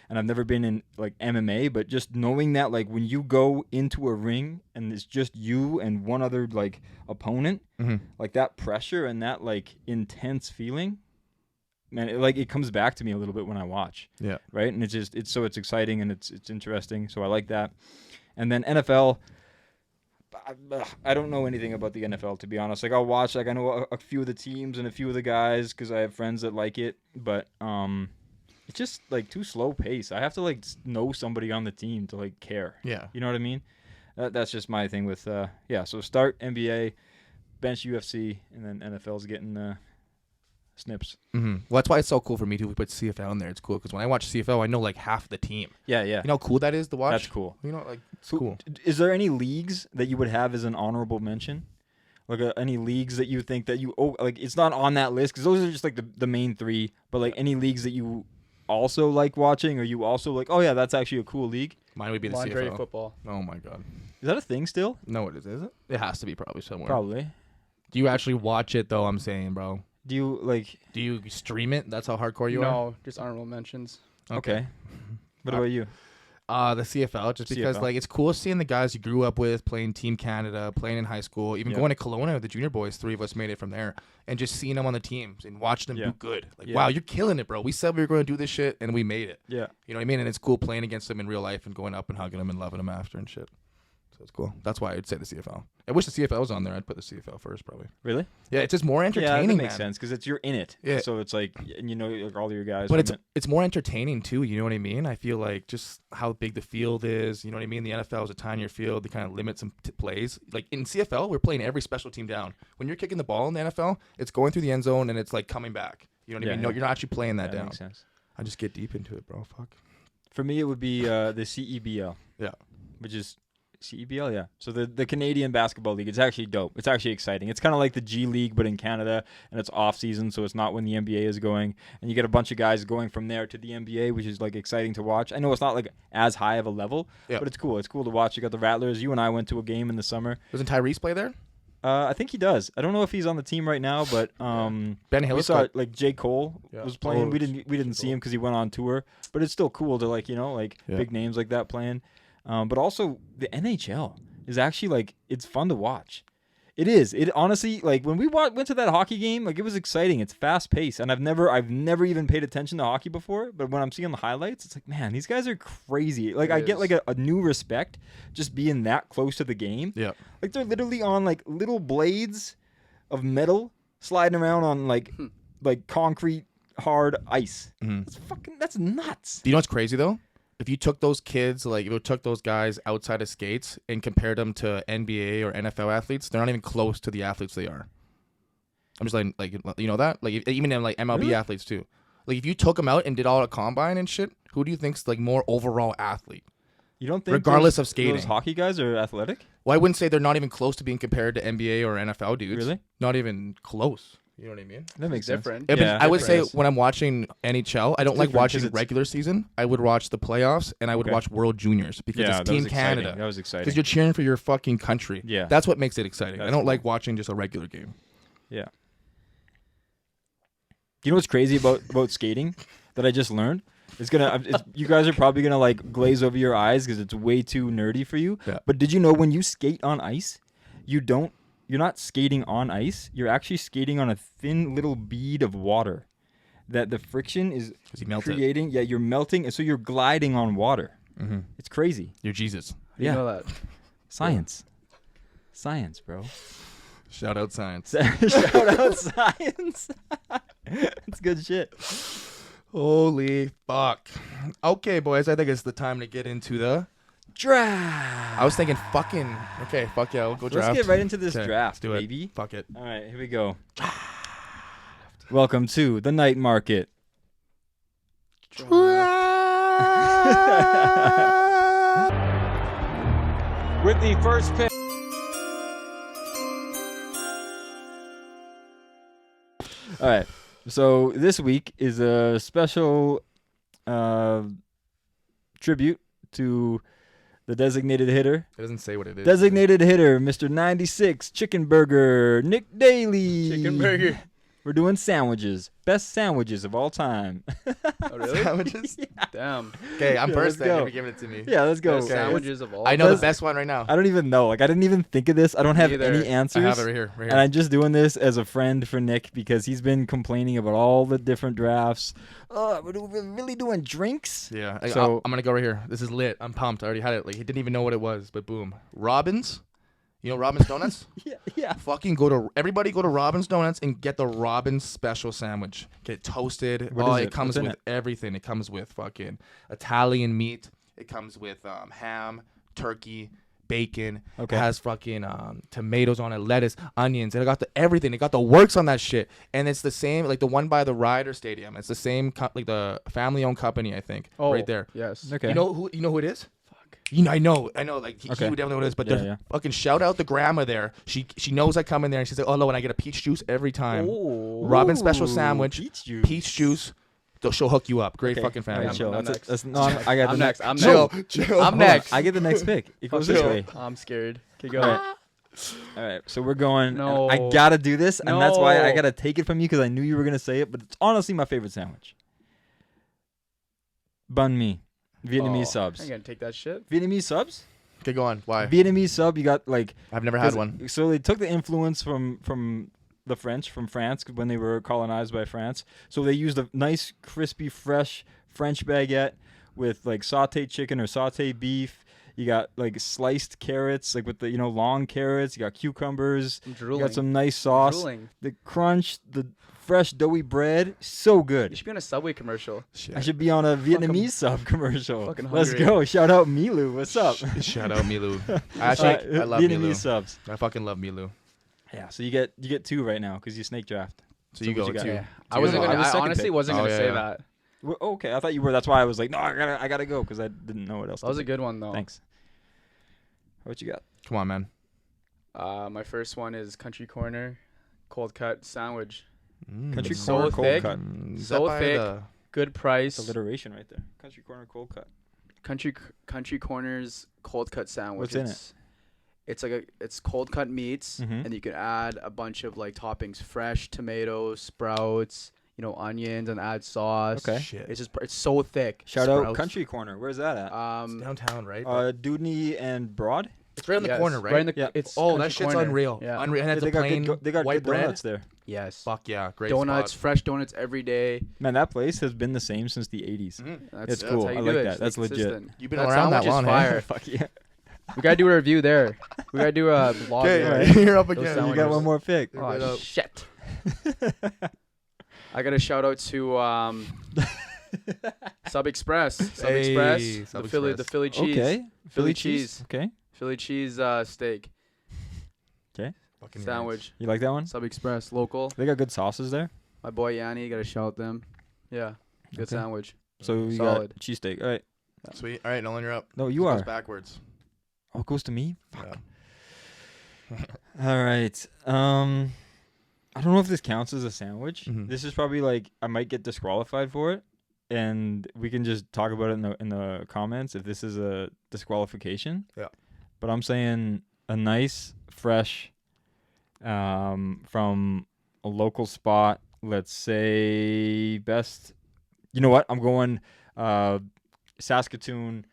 And I've never been in like MMA, but just knowing that like when you go into a ring and it's just you and one other like opponent, like that pressure and that like intense feeling, man, it comes back to me a little bit when I watch. Yeah. Right. And it's exciting and it's interesting. So I like that. And then NFL, I don't know anything about the NFL, to be honest. Like I'll watch, like I know a few of the teams and a few of the guys because I have friends that like it, but it's just like too slow pace. I have to like know somebody on the team to like care. Yeah. You know what I mean? That's just my thing with so start NBA, bench UFC, and then NFL's getting snips. Mm-hmm. Well, that's why it's so cool for me too. We put CFL in there. It's cool because when I watch CFL, I know like half the team. Yeah. You know how cool that is to watch? That's cool. You know, like it's cool. Is there any leagues that you would have as an honorable mention? Like any leagues that you think that like it's not on that list because those are just like the main three. But like any leagues that you also like watching, or you also like, oh yeah, that's actually a cool league? Mine would be the Monterey CFL. football. Oh my god. Is that a thing still? No, it is it? It has to be probably somewhere. Probably. Do you actually watch it though? I'm saying, bro. Do you stream it? That's how hardcore you are? No, just honorable mentions. Okay. What about you? The CFL, just because like it's cool seeing the guys you grew up with playing Team Canada, playing in high school, even going to Kelowna with the junior boys. 3 of us made it from there, and just seeing them on the teams and watching them do good. Like, wow, you're killing it, bro. We said we were going to do this shit, and we made it. Yeah, you know what I mean. And it's cool playing against them in real life and going up and hugging them and loving them after and shit. So it's cool. That's why I'd say the CFL. I wish the CFL was on there. I'd put the CFL first, probably. Really? Yeah, it's just more entertaining. Yeah, that makes sense because you're in it. Yeah. So it's like, and you know, like all your guys. But it's more entertaining too. You know what I mean? I feel like just how big the field is. You know what I mean? The NFL is a tinier field. They kind of limit some plays. Like in CFL, we're playing every special team down. When you're kicking the ball in the NFL, it's going through the end zone and it's like coming back. You know what I mean? No, you're not actually playing that down. Makes sense. I just get deep into it, bro. Fuck. For me, it would be the CEBL. Yeah. Which is CEBL, yeah. So the Canadian Basketball League, it's actually dope. It's actually exciting. It's kind of like the G League, but in Canada, and it's off season, so it's not when the NBA is going. And you get a bunch of guys going from there to the NBA, which is like exciting to watch. I know it's not like as high of a level, but it's cool. It's cool to watch. You got the Rattlers. You and I went to a game in the summer. Doesn't Tyrese play there? I think he does. I don't know if he's on the team right now, but Ben Hill. We saw like J. Cole was playing. We didn't see him because he went on tour, but it's still cool to like big names like that playing. But also the NHL is actually like it's fun to watch. It is. It honestly, like when we went to that hockey game, like it was exciting. It's fast paced, and I've never even paid attention to hockey before. But when I'm seeing the highlights, it's like, man, these guys are crazy. Like I get like a new respect just being that close to the game. Yeah, like they're literally on like little blades of metal sliding around on like like concrete hard ice. Mhm. That's nuts. Do you know what's crazy though? If you took those kids, like if you took those guys outside of skates and compared them to NBA or NFL athletes, they're not even close to the athletes they are. I'm just like you know that? Like even in like MLB athletes too. Like if you took them out and did all the combine and shit, who do you think's like more overall athlete? You don't think regardless of skating, those hockey guys are athletic? Well, I wouldn't say they're not even close to being compared to NBA or NFL dudes. Really? Not even close. You know what I mean? That makes different. sense. Yeah, but I would say different. when I'm watching NHL, I don't like different 'cause watching it's- regular season. I would watch the playoffs and I would Okay. watch World Juniors because Yeah, it's that Team was exciting. Canada. That was exciting. Because you're cheering for your fucking country. Yeah. That's what makes it exciting. I That's don't cool. like watching just a regular game. Yeah. You know what's crazy about skating that I just learned? You guys are probably gonna like glaze over your eyes because it's way too nerdy for you. Yeah. But did you know when you skate on ice, you're not skating on ice. You're actually skating on a thin little bead of water. That the friction is 'Cause you melt it. creating. Yeah, you're melting, and so you're gliding on water. Mm-hmm. It's crazy. You're Jesus. You know that. Science, bro. Shout out science. Shout out science. That's good shit. Holy fuck. Okay, boys. I think it's the time to get into the Draft. I was thinking fucking. Okay, fuck yeah. We'll go draft. Let's get right into this Okay, draft, let's do it. baby. Fuck it. All right, here we go. Welcome to the Night Market. With the first pick. All right. So this week is a special tribute to the designated hitter. It doesn't say what it is. Designated hitter, Mr. 96, Chicken Burger, Nick Daly. Chicken burger. We're doing sandwiches. Best sandwiches of all time. Oh, really? Sandwiches? Damn. Okay, I'm Yeah, first let's then. go. You're giving it to me. Yeah, let's go. Best sandwiches of all. I know Does- the best one right now. I don't even know. Like, I didn't even think of this. I don't have either. any answers. I have it right here. Right And I'm just doing this as a friend for Nick because he's been complaining about all the different drafts. Oh, we're really doing drinks? Yeah. So- I'm gonna go right here. This is lit. I'm pumped. I already had it. Like he didn't even know what it was, but boom. Robin's. You know Robin's Donuts? Yeah. Fucking everybody go to Robin's Donuts and get the Robin's special sandwich. Get it toasted. What is it it? comes What's in with it? everything. It comes with fucking Italian meat. It comes with ham, turkey, bacon. Okay. It has fucking tomatoes on it, lettuce, onions. And it got everything. It got the works on that shit. And it's the same, like the one by the Ryder Stadium. It's the same, like the family-owned company, I think. Oh, right there. Yes. Okay. You know who it is? You know, I know. Like he Okay. would definitely know what it is. But Yeah, the yeah. fucking shout out the grandma there. She knows I come in there and she's like, oh no, and I get a peach juice every time. Robin special Ooh, sandwich, peach juice. She'll hook you up. Great Okay. fucking All family. right, chill. I'm That's next. that's no, I got I'm the next. I'm Chill, next. chill. I'm next. I get the next pick. It goes this Chill. way. I'm scared. Okay, go. All right. All right, so we're going. and No. I gotta do this, and that's why I No. gotta take it from you because I knew you were gonna say it. But it's honestly my favorite sandwich. Banh mi, Vietnamese I subs. ain't gonna take that shit. Vietnamese subs. Okay, go on. Why? Vietnamese sub. You got like. I've never had 'cause- one. So they took the influence from the French, from France, when they were colonized by France. So they used a nice, crispy, fresh French baguette with like sautéed chicken or sautéed beef. You got like sliced carrots, like with the long carrots. You got cucumbers. I'm You drooling. got some nice sauce. Drooling. The crunch, the fresh doughy bread, so You good. should be on a Subway commercial. I should be on a Vietnamese sub commercial. fucking Let's hungry. go! Shout out Milu. What's up? Shout out Milu. Actually, I love Vietnamese Milu. subs. I fucking love Milu. Yeah, so you get two right now because you snake draft. So you what go you got? too. Yeah. I wasn't I gonna. was I second honestly pick. wasn't Oh, gonna yeah, say yeah. that. Well, okay, I thought you were. That's why I was like, no, I gotta go because I didn't know what else. That to was a pick. good one though. Thanks. What you got? Come on, man. My first one is Country Corner, cold cut sandwich. Country It's corner so cold thick. cut. Is So that by thick. the- Good price. It's alliteration right there. Country corner cold cut. Country Corner's cold cut sandwich. What's in it? It's like it's cold cut meats, Mhm. and you can add a bunch of like toppings: fresh tomatoes, sprouts, onions, and add sauce. Okay. Shit. It's so thick. Shout out Sprouts. Country Corner. Where's that at? It's downtown, right? Dudney and Broad. it's right in the yes, corner, right? in the, Yeah. it's Oh, Country that shit's Corner. unreal. Yeah. Unreal. And it's they a got plain they got white good bread. donuts there. Yes. Fuck yeah, great Donuts, spot. fresh donuts every day. Man, that place has been the same since the 80s. That's, It's that's cool. how you I do like it. that. Stay That's legit. consistent. You've been That around that sandwich is long, eh? fire. Fuck yeah. We gotta do a review there. We gotta do a vlog Okay, there. you're up Those again. You sandwiches. got one more pick. Right Oh up. shit. I got a shout out to Sub Express. Sub Hey, Express. Sub The Express. Philly cheese. Okay. Philly cheese. Okay. Philly cheese steak Fucking sandwich. You like that one? Sub Express, local. They got good sauces there. My boy Yanni, got to shout them. Yeah, good Okay. sandwich. So you Solid. got cheesesteak. All right. Sweet. All right, Nolan, you're up. No, you This are. goes backwards. Oh, it goes to me. Yeah. All right. I don't know if this counts as a sandwich. Mhm. This is probably like I might get disqualified for it, and we can just talk about it in the comments if this is a disqualification. Yeah. But I'm saying a nice, fresh, from a local spot. Let's say best. You know what? I'm going Saskatoon,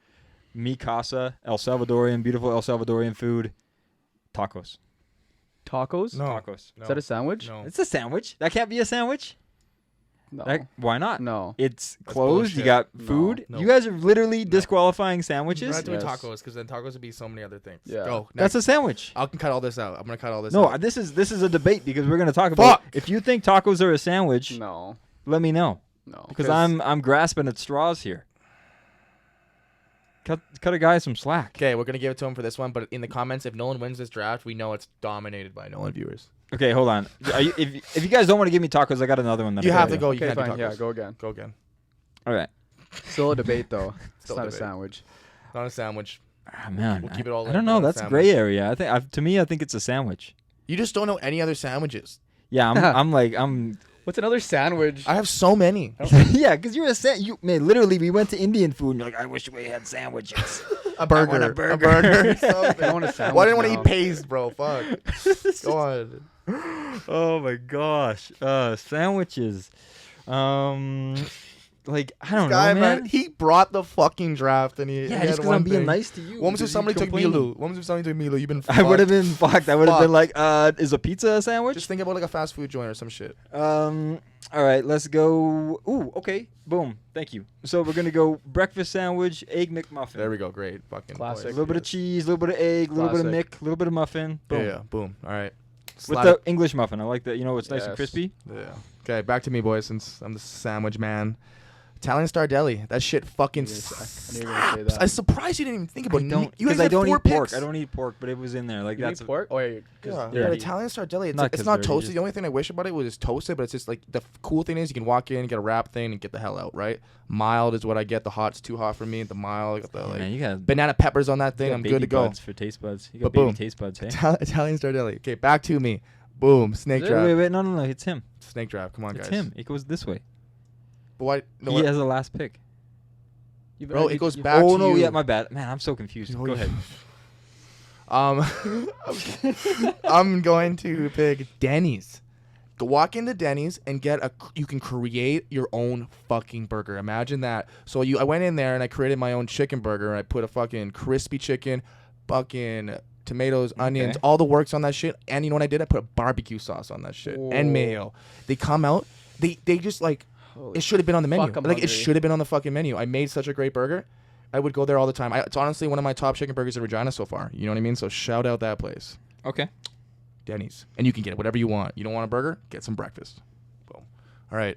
Mi Casa, El Salvadorian, beautiful El Salvadorian food, tacos. Tacos? No. Tacos. No. Is that a sandwich? No. It's a sandwich. That can't be a sandwich. No. Why not? No. It's That's closed. You bullshit. got No. food. No. You guys are literally No. disqualifying We're sandwiches. not doing Yes. tacos because then tacos would be so many other things. Yeah. Go. That's Next. a sandwich. I can cut all this out. I'm gonna cut all this No, out. this is a debate because we're gonna talk about. Fuck. If you think tacos are a sandwich, No. let me know No. because I'm grasping at straws here. Cut a guy some slack. Okay, we're gonna give it to him for this one, but in the comments, if Nolan wins this draft, we know it's dominated by Nolan viewers. Okay, hold on. If you guys don't want to give me tacos, I got another one. That You I have gotta to do. go. You Okay, can't do fine. tacos. Yeah, go again. Go again. All right. Still a debate though. It's Still not a debate. sandwich. Not a sandwich. Ah, man, We'll keep it all I in, don't but know. not a That's gray sandwich. area. I think to me, I think it's a sandwich. You just don't know any other sandwiches. Yeah, I'm What's another sandwich? I have so many. yeah, because you're you man. Literally, we went to Indian food, and you're like, I wish we had sandwiches. A burger. want a A burger. burger. I want a sandwich. Why didn't want to now. eat paste, bro? Fuck. Go on. Oh my gosh, sandwiches. Like I don't Guy, know, man. he brought the fucking draft and he. Yeah, he just had because one I'm being thing. nice to you. What was because if somebody you took complaining. Milu? What was if somebody took Milu? You've been. I would have fucked. been fucked. I would have been Fucked. like, is a pizza a sandwich? Just think about like a fast food joint or some shit. All right, let's go. Ooh, okay. Boom. Thank you. So we're gonna go breakfast sandwich, egg McMuffin. There we go. Great. Fucking Classic. A boys. little bit of cheese, a little bit of egg, a little bit of Classic. Mick, a little bit of muffin. Boom. Yeah, yeah. Boom. All right. With Slap the it. English muffin. I like that. You know, it's nice and Yes. crispy. Yeah. Okay, back to me, boys. Since I'm the sandwich man. Italian Star Deli. That shit fucking. I knew you were gonna say that. I'm surprised you didn't even think about it. I don't You guys because I had don't 4 eat pork. picks. I don't eat pork, but it was in there. Like You that's eat pork? Oh yeah. 'cause Yeah, you're but dirty. Italian Star Deli. It's, Not it's 'cause not dirty, toasted. just- The only thing I wish about it was it's toasted, but it's just like the cool thing is you can walk in, get a wrap thing, and get the hell out. Right? Mild is what I get. The hot's too hot for me. The mild, I got the Yeah, like man, you got banana peppers on that thing. you got I'm baby good to go. buds for taste buds. You got But baby boom. taste buds, hey? Italian Star Deli. Okay, back to me. Boom. Snake Is it? draft. Wait, no, it's him. Snake draft. Come on, It's guys. him. It goes this way. But why? No, He what- has the last pick. bro, it goes back Oh to no, you. yeah, my bad. Man, I'm so confused. Oh, Go yeah. ahead. I'm going to pick Denny's. Go walk into Denny's and get you can create your own fucking burger. Imagine that. So I went in there and I created my own chicken burger. And I put a fucking crispy chicken, fucking tomatoes, onions, all the works on that shit. And you know what I did? I put a barbecue sauce on that shit and mayo. They come out. They just like Holy it should have been on the menu. fuck, I'm Like it hungry. should have been on the fucking menu. I made such a great burger. I would go there all the time. It's honestly one of my top chicken burgers in Regina so far. You know what I mean? So shout out that place. Okay. Denny's. And you can get whatever you want. You don't want a burger? Get some breakfast. Boom. All right.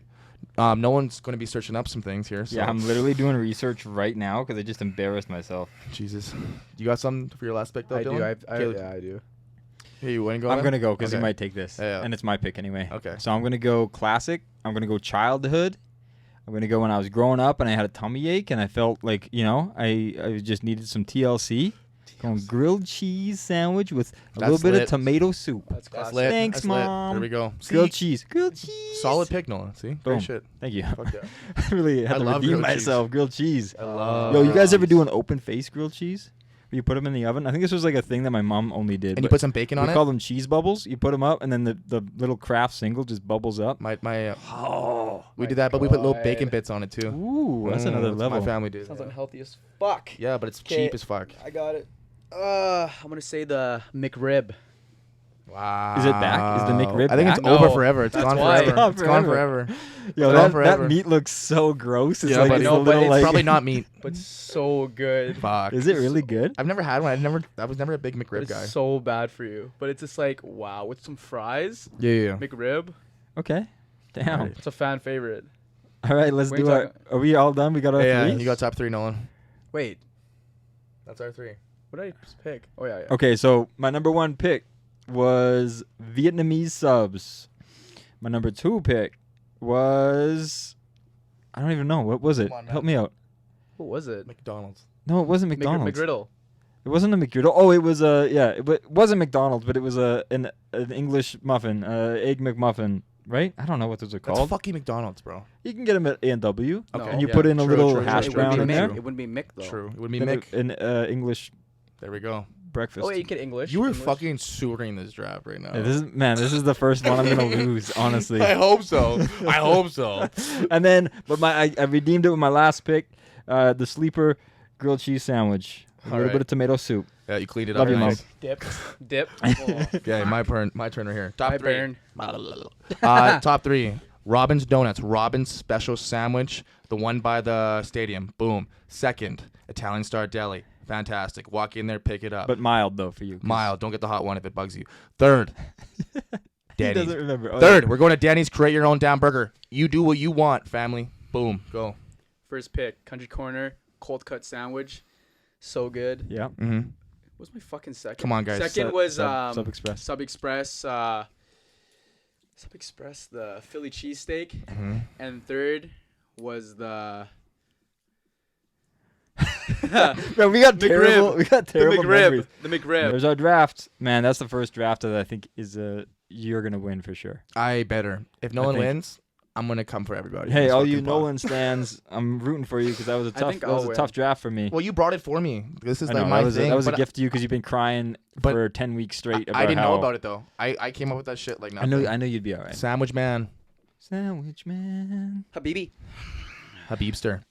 No one's going to be searching up some things here. So. Yeah, I'm literally doing research right now because I just embarrassed myself. Jesus. You got something for your last pick, though, I do. Dylan? Okay, Yeah, I do. Hey, you want to go? I'm then? gonna go because Okay. he might take this, Yeah. and it's my pick anyway. Okay. So I'm gonna go classic. I'm gonna go childhood. I'm gonna go when I was growing up and I had a tummy ache and I felt like I just needed some TLC. Going grilled cheese sandwich with a That's little bit lit. of tomato soup. That's That's classic. lit. Thanks, That's lit. Mom. There we go. Grilled See? cheese. Grilled cheese. Solid pick, Nolan. See? Boom. Great shit. Thank you. Fuck yeah. I really had I to love redeem grilled cheese. myself. Grilled cheese. I love Yo, you guys ever cheese. do an open face grilled cheese? Where you put them in the oven? I think this was like a thing that my mom only did. And you but put some bacon we on call it? them cheese bubbles. You put them up, and then the little Kraft single just bubbles up. We my do that, but we put little God. bacon bits on it, too. Ooh, that's another what level. My family did. Sounds unhealthy as fuck. Yeah, but it's 'Kay. cheap as fuck. I got it. I'm gonna say the McRib. Wow. Is it back? Is the McRib I think it's back? over No, forever. It's that's gone why. forever. It's It's gone gone forever. Yo, It's gone that forever. meat looks so gross. It's Yeah, like buddy. it's a No, but little it's like. Probably not meat. But so good. Fuck. Is it really good? I've never had one. I was never a big But McRib it's guy. so bad for you. But it's just like, wow, with some fries, Yeah. McRib. Okay. Damn. Alright. It's a fan favorite. All right, let's What are do you our. Are we all done? We got our Yeah, threes? you got top 3, Nolan. Wait, That's our 3. what did I just pick? Oh yeah. Okay, so my number 1 pick was Vietnamese subs. My number 2 pick was I don't even know. What was it? Come on, man. Help me out. What was it? McDonald's. No, it wasn't McDonald's. McGriddle. It wasn't a McGriddle. Oh, it was it wasn't McDonald's, but it was an English muffin, egg McMuffin, right? I don't know what those are That's called. fucking McDonald's, bro. You can get them at A&W, Okay. and you Yeah. put in a True, little true, hash true. brown It in would be there. It wouldn't be Mick though. True. It would be Then Mick. An English There we go. breakfast. Oh wait, you get English. You were English? fucking sewering this draft right now. Yeah, this is the first one I'm gonna lose, honestly. I hope so. I hope so. And then, but I redeemed it with my last pick, the sleeper grilled cheese sandwich, a little Alright. bit of tomato soup. Yeah, you cleaned it Love up. you, nice. Dip. Dip. Oh. Yeah, my turn right here. Top Hi, 3. Baron. Top 3. Robin's Donuts. Robin's special sandwich. The one by the stadium. Boom. Second, Italian Star Deli. Fantastic. Walk in there, pick it up. But mild though for you. 'cause Mild. Don't get the hot one if it bugs you. Third, He Danny's. doesn't remember. Oh, Third, we're going to Danny's. Create your own damn burger. You do what you want, family. Boom. Go. First pick, Country Corner, cold cut sandwich, so good. Yeah. Mm-hmm. What's my fucking second? Come on, guys. Second was Sub Express. Sub Express. Sub Express, the Philly cheesesteak, Mm-hmm. and third was the Man, we got terrible. We got terrible memories. The McRib. There's our draft, man. That's the first draft that I think is you're gonna win for sure. I better. If Nolan think- wins, I'm going to come for everybody. in Hey, this all fucking you pod. Nolan stands, I'm rooting for you because that was a I tough. think That was I'll a tough win. draft for me. Well, you brought it for me. This is I like know, my that was thing. that was a but gift to you because you've been crying but for 10 weeks straight. About I didn't know how- about it, though. I came up with that shit like I nothing. know you'd be all right. Sandwich man. Sandwich man. Habibi. Habibster.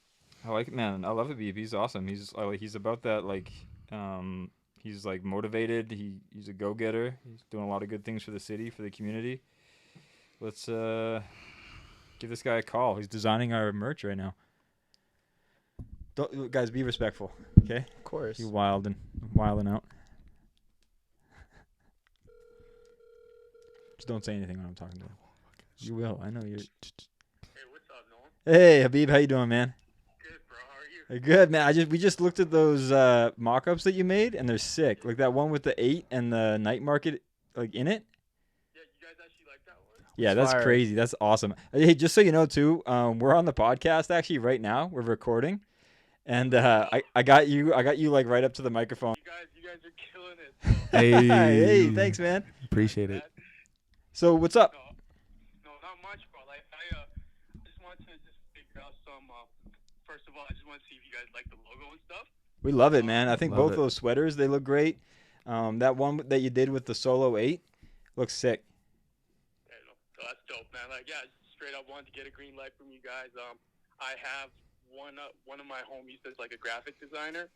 I like it, man. I love Habib. He's awesome. He's about that he's like motivated. He's a go-getter. He's doing a lot of good things for the city, for the community. Let's give this guy a call. He's designing our merch right now. Guys, be respectful, okay? Of course. You wilding out. Just don't say anything when I'm talking to him. You will. I know you're. Hey, what's up, Nolan? Hey, Habib, how you doing, man? Good, bro. How are you? Good, man. We just looked at those mock-ups that you made, and they're sick. Like that one with the 8 and the night market, like in it. Yeah, you guys actually like that one? Yeah, that's Fire. crazy. That's awesome. Hey, just so you know, too, we're on the podcast actually right now. We're recording, and I got you like right up to the microphone. You guys are killing it. Bro. Hey. Hey, thanks, man. Appreciate it. So what's up? No, not much, bro. Like, I just wanted to figure out some. First of all, I just want to see if you guys like the logo and stuff. We love it, man. I think Love both it. those sweaters, they look great. That one that you did with the Solo 8 looks sick. Yeah, no, so that's dope, man. Like, yeah, straight up wanted to get a green light from you guys. I have one of my homies that's like a graphic designer.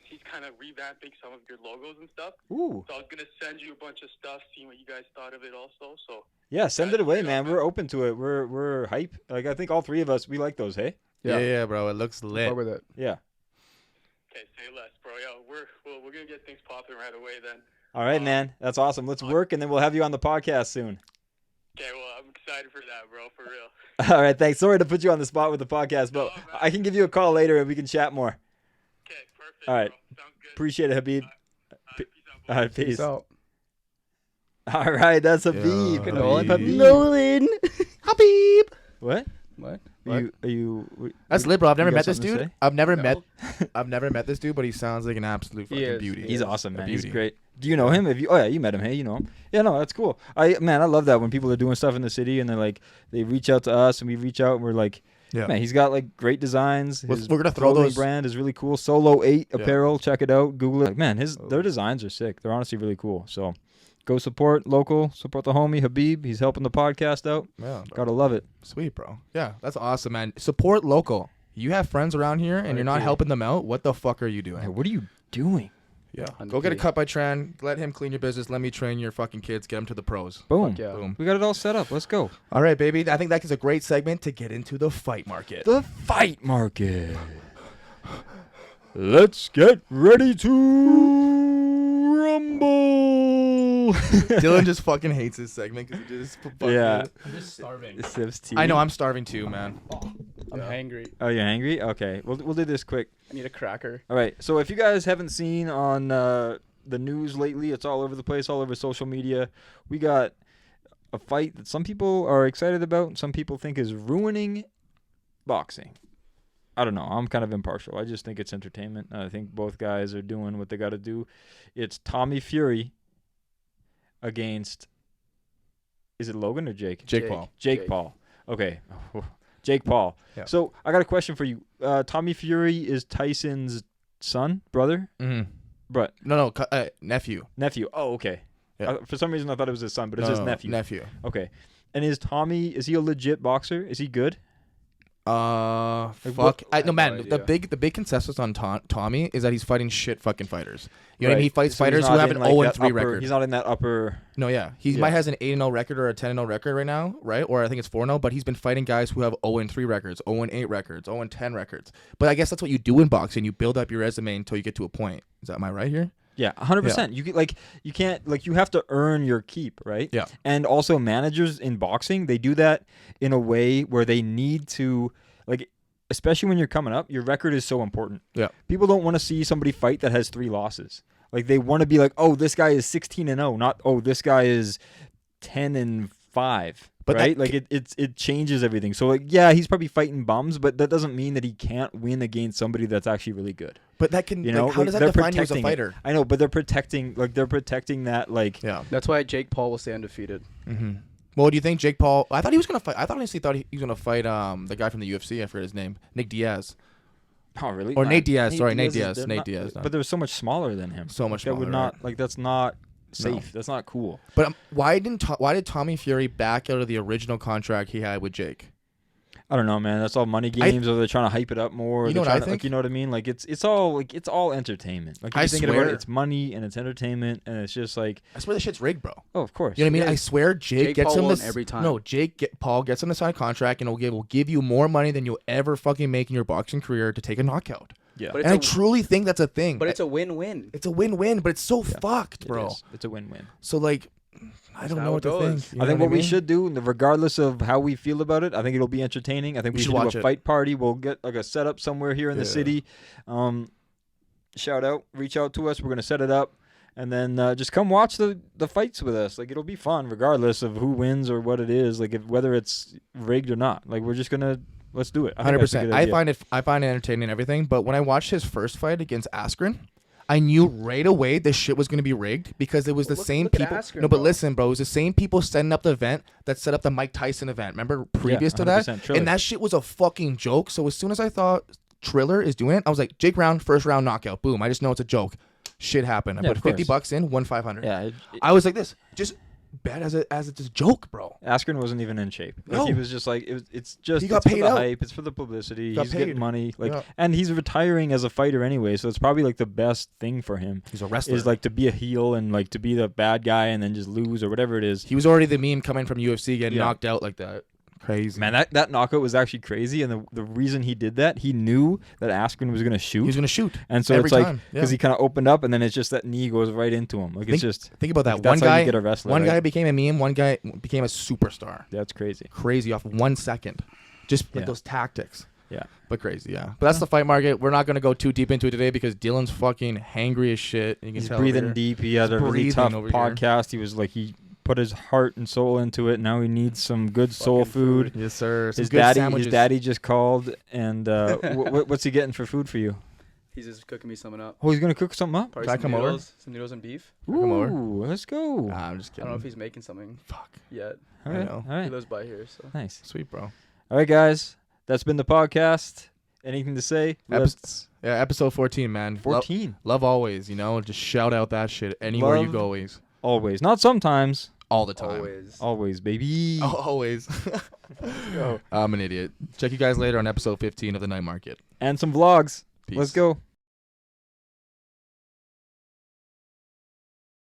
He's kind of revamping some of your logos and stuff. Ooh. So I was gonna send you a bunch of stuff, seeing what you guys thought of it also. So Yeah, send it Guys, away, straight man. up, We're open to it. We're hype. Like I think all three of us, we like those, hey? Yeah, bro. It looks lit. Fuck with it. Yeah. okay, say less, bro. Yeah, we're gonna get things popping right away then. All right, man. That's awesome. Let's work, and then we'll have you on the podcast soon. Okay, well, I'm excited for that, bro, for real. All right, thanks. Sorry to put you on the spot with the podcast, but No, man. I can give you a call later, and we can chat more. Okay, perfect. All right. Bro. Sounds good. Appreciate it, Habib. Peace out, boys. All right, peace. Peace out. All right, that's Habib. Yeah, Nolan, Habib. Nolan. Habib. What? What? Are you? That's lit, bro. I've never You got met this something to dude. say? I've never No. I've never met this dude, but he sounds like an absolute He fucking is. beauty. He's Yes. awesome, A man. He's beauty. great. Do you know him? Oh yeah, you met him. Hey, you know him. Yeah, no, that's cool. I love that when people are doing stuff in the city and they're like, they reach out to us and we reach out and we're like, Yeah. man, he's got like great designs. We're His gonna throw clothing those- brand is really cool. Solo 8 Yeah. apparel. Check it out. Google it. Like, man, Oh. their designs are sick. They're honestly really cool. So go support local. Support the homie Habib. He's helping the podcast out. Yeah, bro. Gotta love it. Sweet, bro. Yeah, that's awesome, man. Support local. You have friends around here and you're not Agree. helping them out. What the fuck are you doing? Hey, what are you doing? Yeah. 100K. Go get a cut by Tran. Let him clean your business. Let me train your fucking kids. Get them to the pros. Boom. Fuck yeah. Boom. We got it all set up. Let's go. All right, baby. I think that is a great segment to get into the fight market. The fight market. Let's get ready to rumble. cool. Dylan just fucking hates this segment because it just Yeah. I'm just starving. Sips tea. I know, I'm starving too, man. I'm hangry. Oh, you're hangry? Okay, we'll do this quick. I need a cracker. All right. So if you guys haven't seen on the news lately, it's all over the place, all over social media. We got a fight that some people are excited about, and some people think is ruining boxing. I don't know. I'm kind of impartial. I just think it's entertainment. I think both guys are doing what they got to do. It's Tommy Fury against, is it Logan or Jake? Jake Paul. Jake Paul. Okay. Jake Paul. Yeah. So I got a question for you. Tommy Fury is Tyson's son, brother? Mm-hmm. But No, nephew. nephew. Oh, okay. Yeah. For some reason I thought it was his son, but it's his nephew. Nephew. Okay. And is he a legit boxer? Is he good? Fuck. what- No, I have no man. idea. The big consensus on Tommy is that he's fighting shit fucking fighters. You know what I mean? He Right. fights So he's fighters who not have in, an like, 0-3 that upper- record. He's not in that upper. No, yeah. He Yeah. might has an 8-0 record or a 10-0 record right now, right? Or I think it's 4-0, but he's been fighting guys who have 0-3 records, 0-8 records, 0-10 records. But I guess that's what you do in boxing. You build up your resume until you get to a point. Am I right here? Yeah, 100%. You can't you have to earn your keep, right? Yeah. And also managers in boxing, they do that in a way where they need to especially when you're coming up, your record is so important. Yeah. People don't want to see somebody fight that has 3 losses. Like they want to be like, "Oh, this guy is 16-0," not, "Oh, this guy is 10-5." But right? that It changes everything. So yeah, he's probably fighting bums, but that doesn't mean that he can't win against somebody that's actually really good. But that can, You know, how does that they're define you as a protecting it. fighter? I know, but they're protecting that Yeah. That's why Jake Paul will stay undefeated. Mm-hmm. Well, do you think Jake Paul? I thought he was gonna fight. I honestly thought he was gonna fight the guy from the UFC. I forget his name. Nick Diaz. Oh, really? Or Nate Diaz. Sorry, Nate is- Diaz. they're Nate not- Diaz. But they're so much smaller than him. So much That would smaller, not that's not safe. That's not cool. But why did Tommy Fury back out of the original contract he had with Jake? I don't know, man. That's all money games, or they're trying to hype it up more. You know They're what I trying to, think? you know what I mean? Like it's all entertainment. Like if I you're thinking about swear- it, it's money and it's entertainment, and it's just like, I swear the shit's rigged, bro. oh, of course. You know what I mean? Yeah. I swear Jake Jake gets Paul him won this every time. No, Paul gets him to sign a contract and will give you more money than you'll ever fucking make in your boxing career to take a knockout. Yeah. But And I it's truly think that's a thing. But it's a win-win. It's a win-win, but it's so Yeah. fucked, It bro. is. It's a win-win. So like, I don't how know it what to goes. think. You I know think what we mean? should do, regardless of how we feel about it, I think it'll be entertaining. I think We we should should watch do a it. fight party. We'll get like a setup somewhere here in the Yeah. city. Reach out to us. We're gonna set it up, and then just come watch the fights with us. Like it'll be fun, regardless of who wins or what it is. Like whether it's rigged or not. Like we're just gonna let's do it. I think that's a 100%. good I idea. find it entertaining and everything. But when I watched his first fight against Askren, I knew right away this shit was gonna be rigged because it was the same look at people. Askren, No, but bro. listen, bro, it was the same people setting up the event that set up the Mike Tyson event. Remember previous to that, 100%, Triller. and that shit was a fucking joke. So as soon as I thought Triller is doing it, I was like, Jake Round, first round knockout, boom. I just know it's a joke. Shit happened. I Yeah, put of course. $50 in, won 500. Yeah. I was like this, just bad as it's a joke, bro. Askren wasn't even in shape. Like No. he was just like it's just He got it's for paid the out. hype. It's for the publicity. Got He's getting paid. money. Like Yeah. and he's retiring as a fighter anyway, so it's probably like the best thing for him. He's a wrestler. Is like to be a heel and like to be the bad guy and then just lose or whatever it is. He was already the meme coming from UFC getting Yeah. knocked out like that. Crazy. Man, that knockout was actually crazy, and the reason he did that, he knew that Askren was gonna shoot, He was going to shoot. and so every it's like time, because yeah. he kind of opened up, and then it's just that knee goes right into him. Like it's just Think about that. like, that's one how guy, you get a wrestler, one right? guy became a meme. One guy became a superstar. That's crazy. Crazy off 1 second. Just like Yeah. those tactics. Yeah. But crazy, yeah. But that's the fight market. We're not going to go too deep into it today because Dylan's fucking hangry as shit. You can He's tell over breathing here. deep. He had a really breathing tough over here. podcast. He was like he put his heart and soul into it. Now he needs some good soul Fucking food. Yes, sir. Some His good daddy, sandwiches. his daddy just called, and what's he getting for food for you? He's just cooking me something up. Oh, he's gonna cook something up. Probably Can I some come over? noodles, some noodles and beef. come over? Ooh, let's go. Nah, I'm just I kidding. don't know if he's making something Fuck. yet. All I right, know. all He right, lives by here, so. nice. Sweet, bro. All right, guys, that's been the podcast. Anything to say? Episode 14, man. 14. Love always, you know. Just shout out that shit anywhere you Love- go, always. Always, not sometimes. All the time. Always. Always, baby. Always. I'm an idiot. Check you guys later on episode 15 of the Night Market. And some vlogs. Peace. Let's go.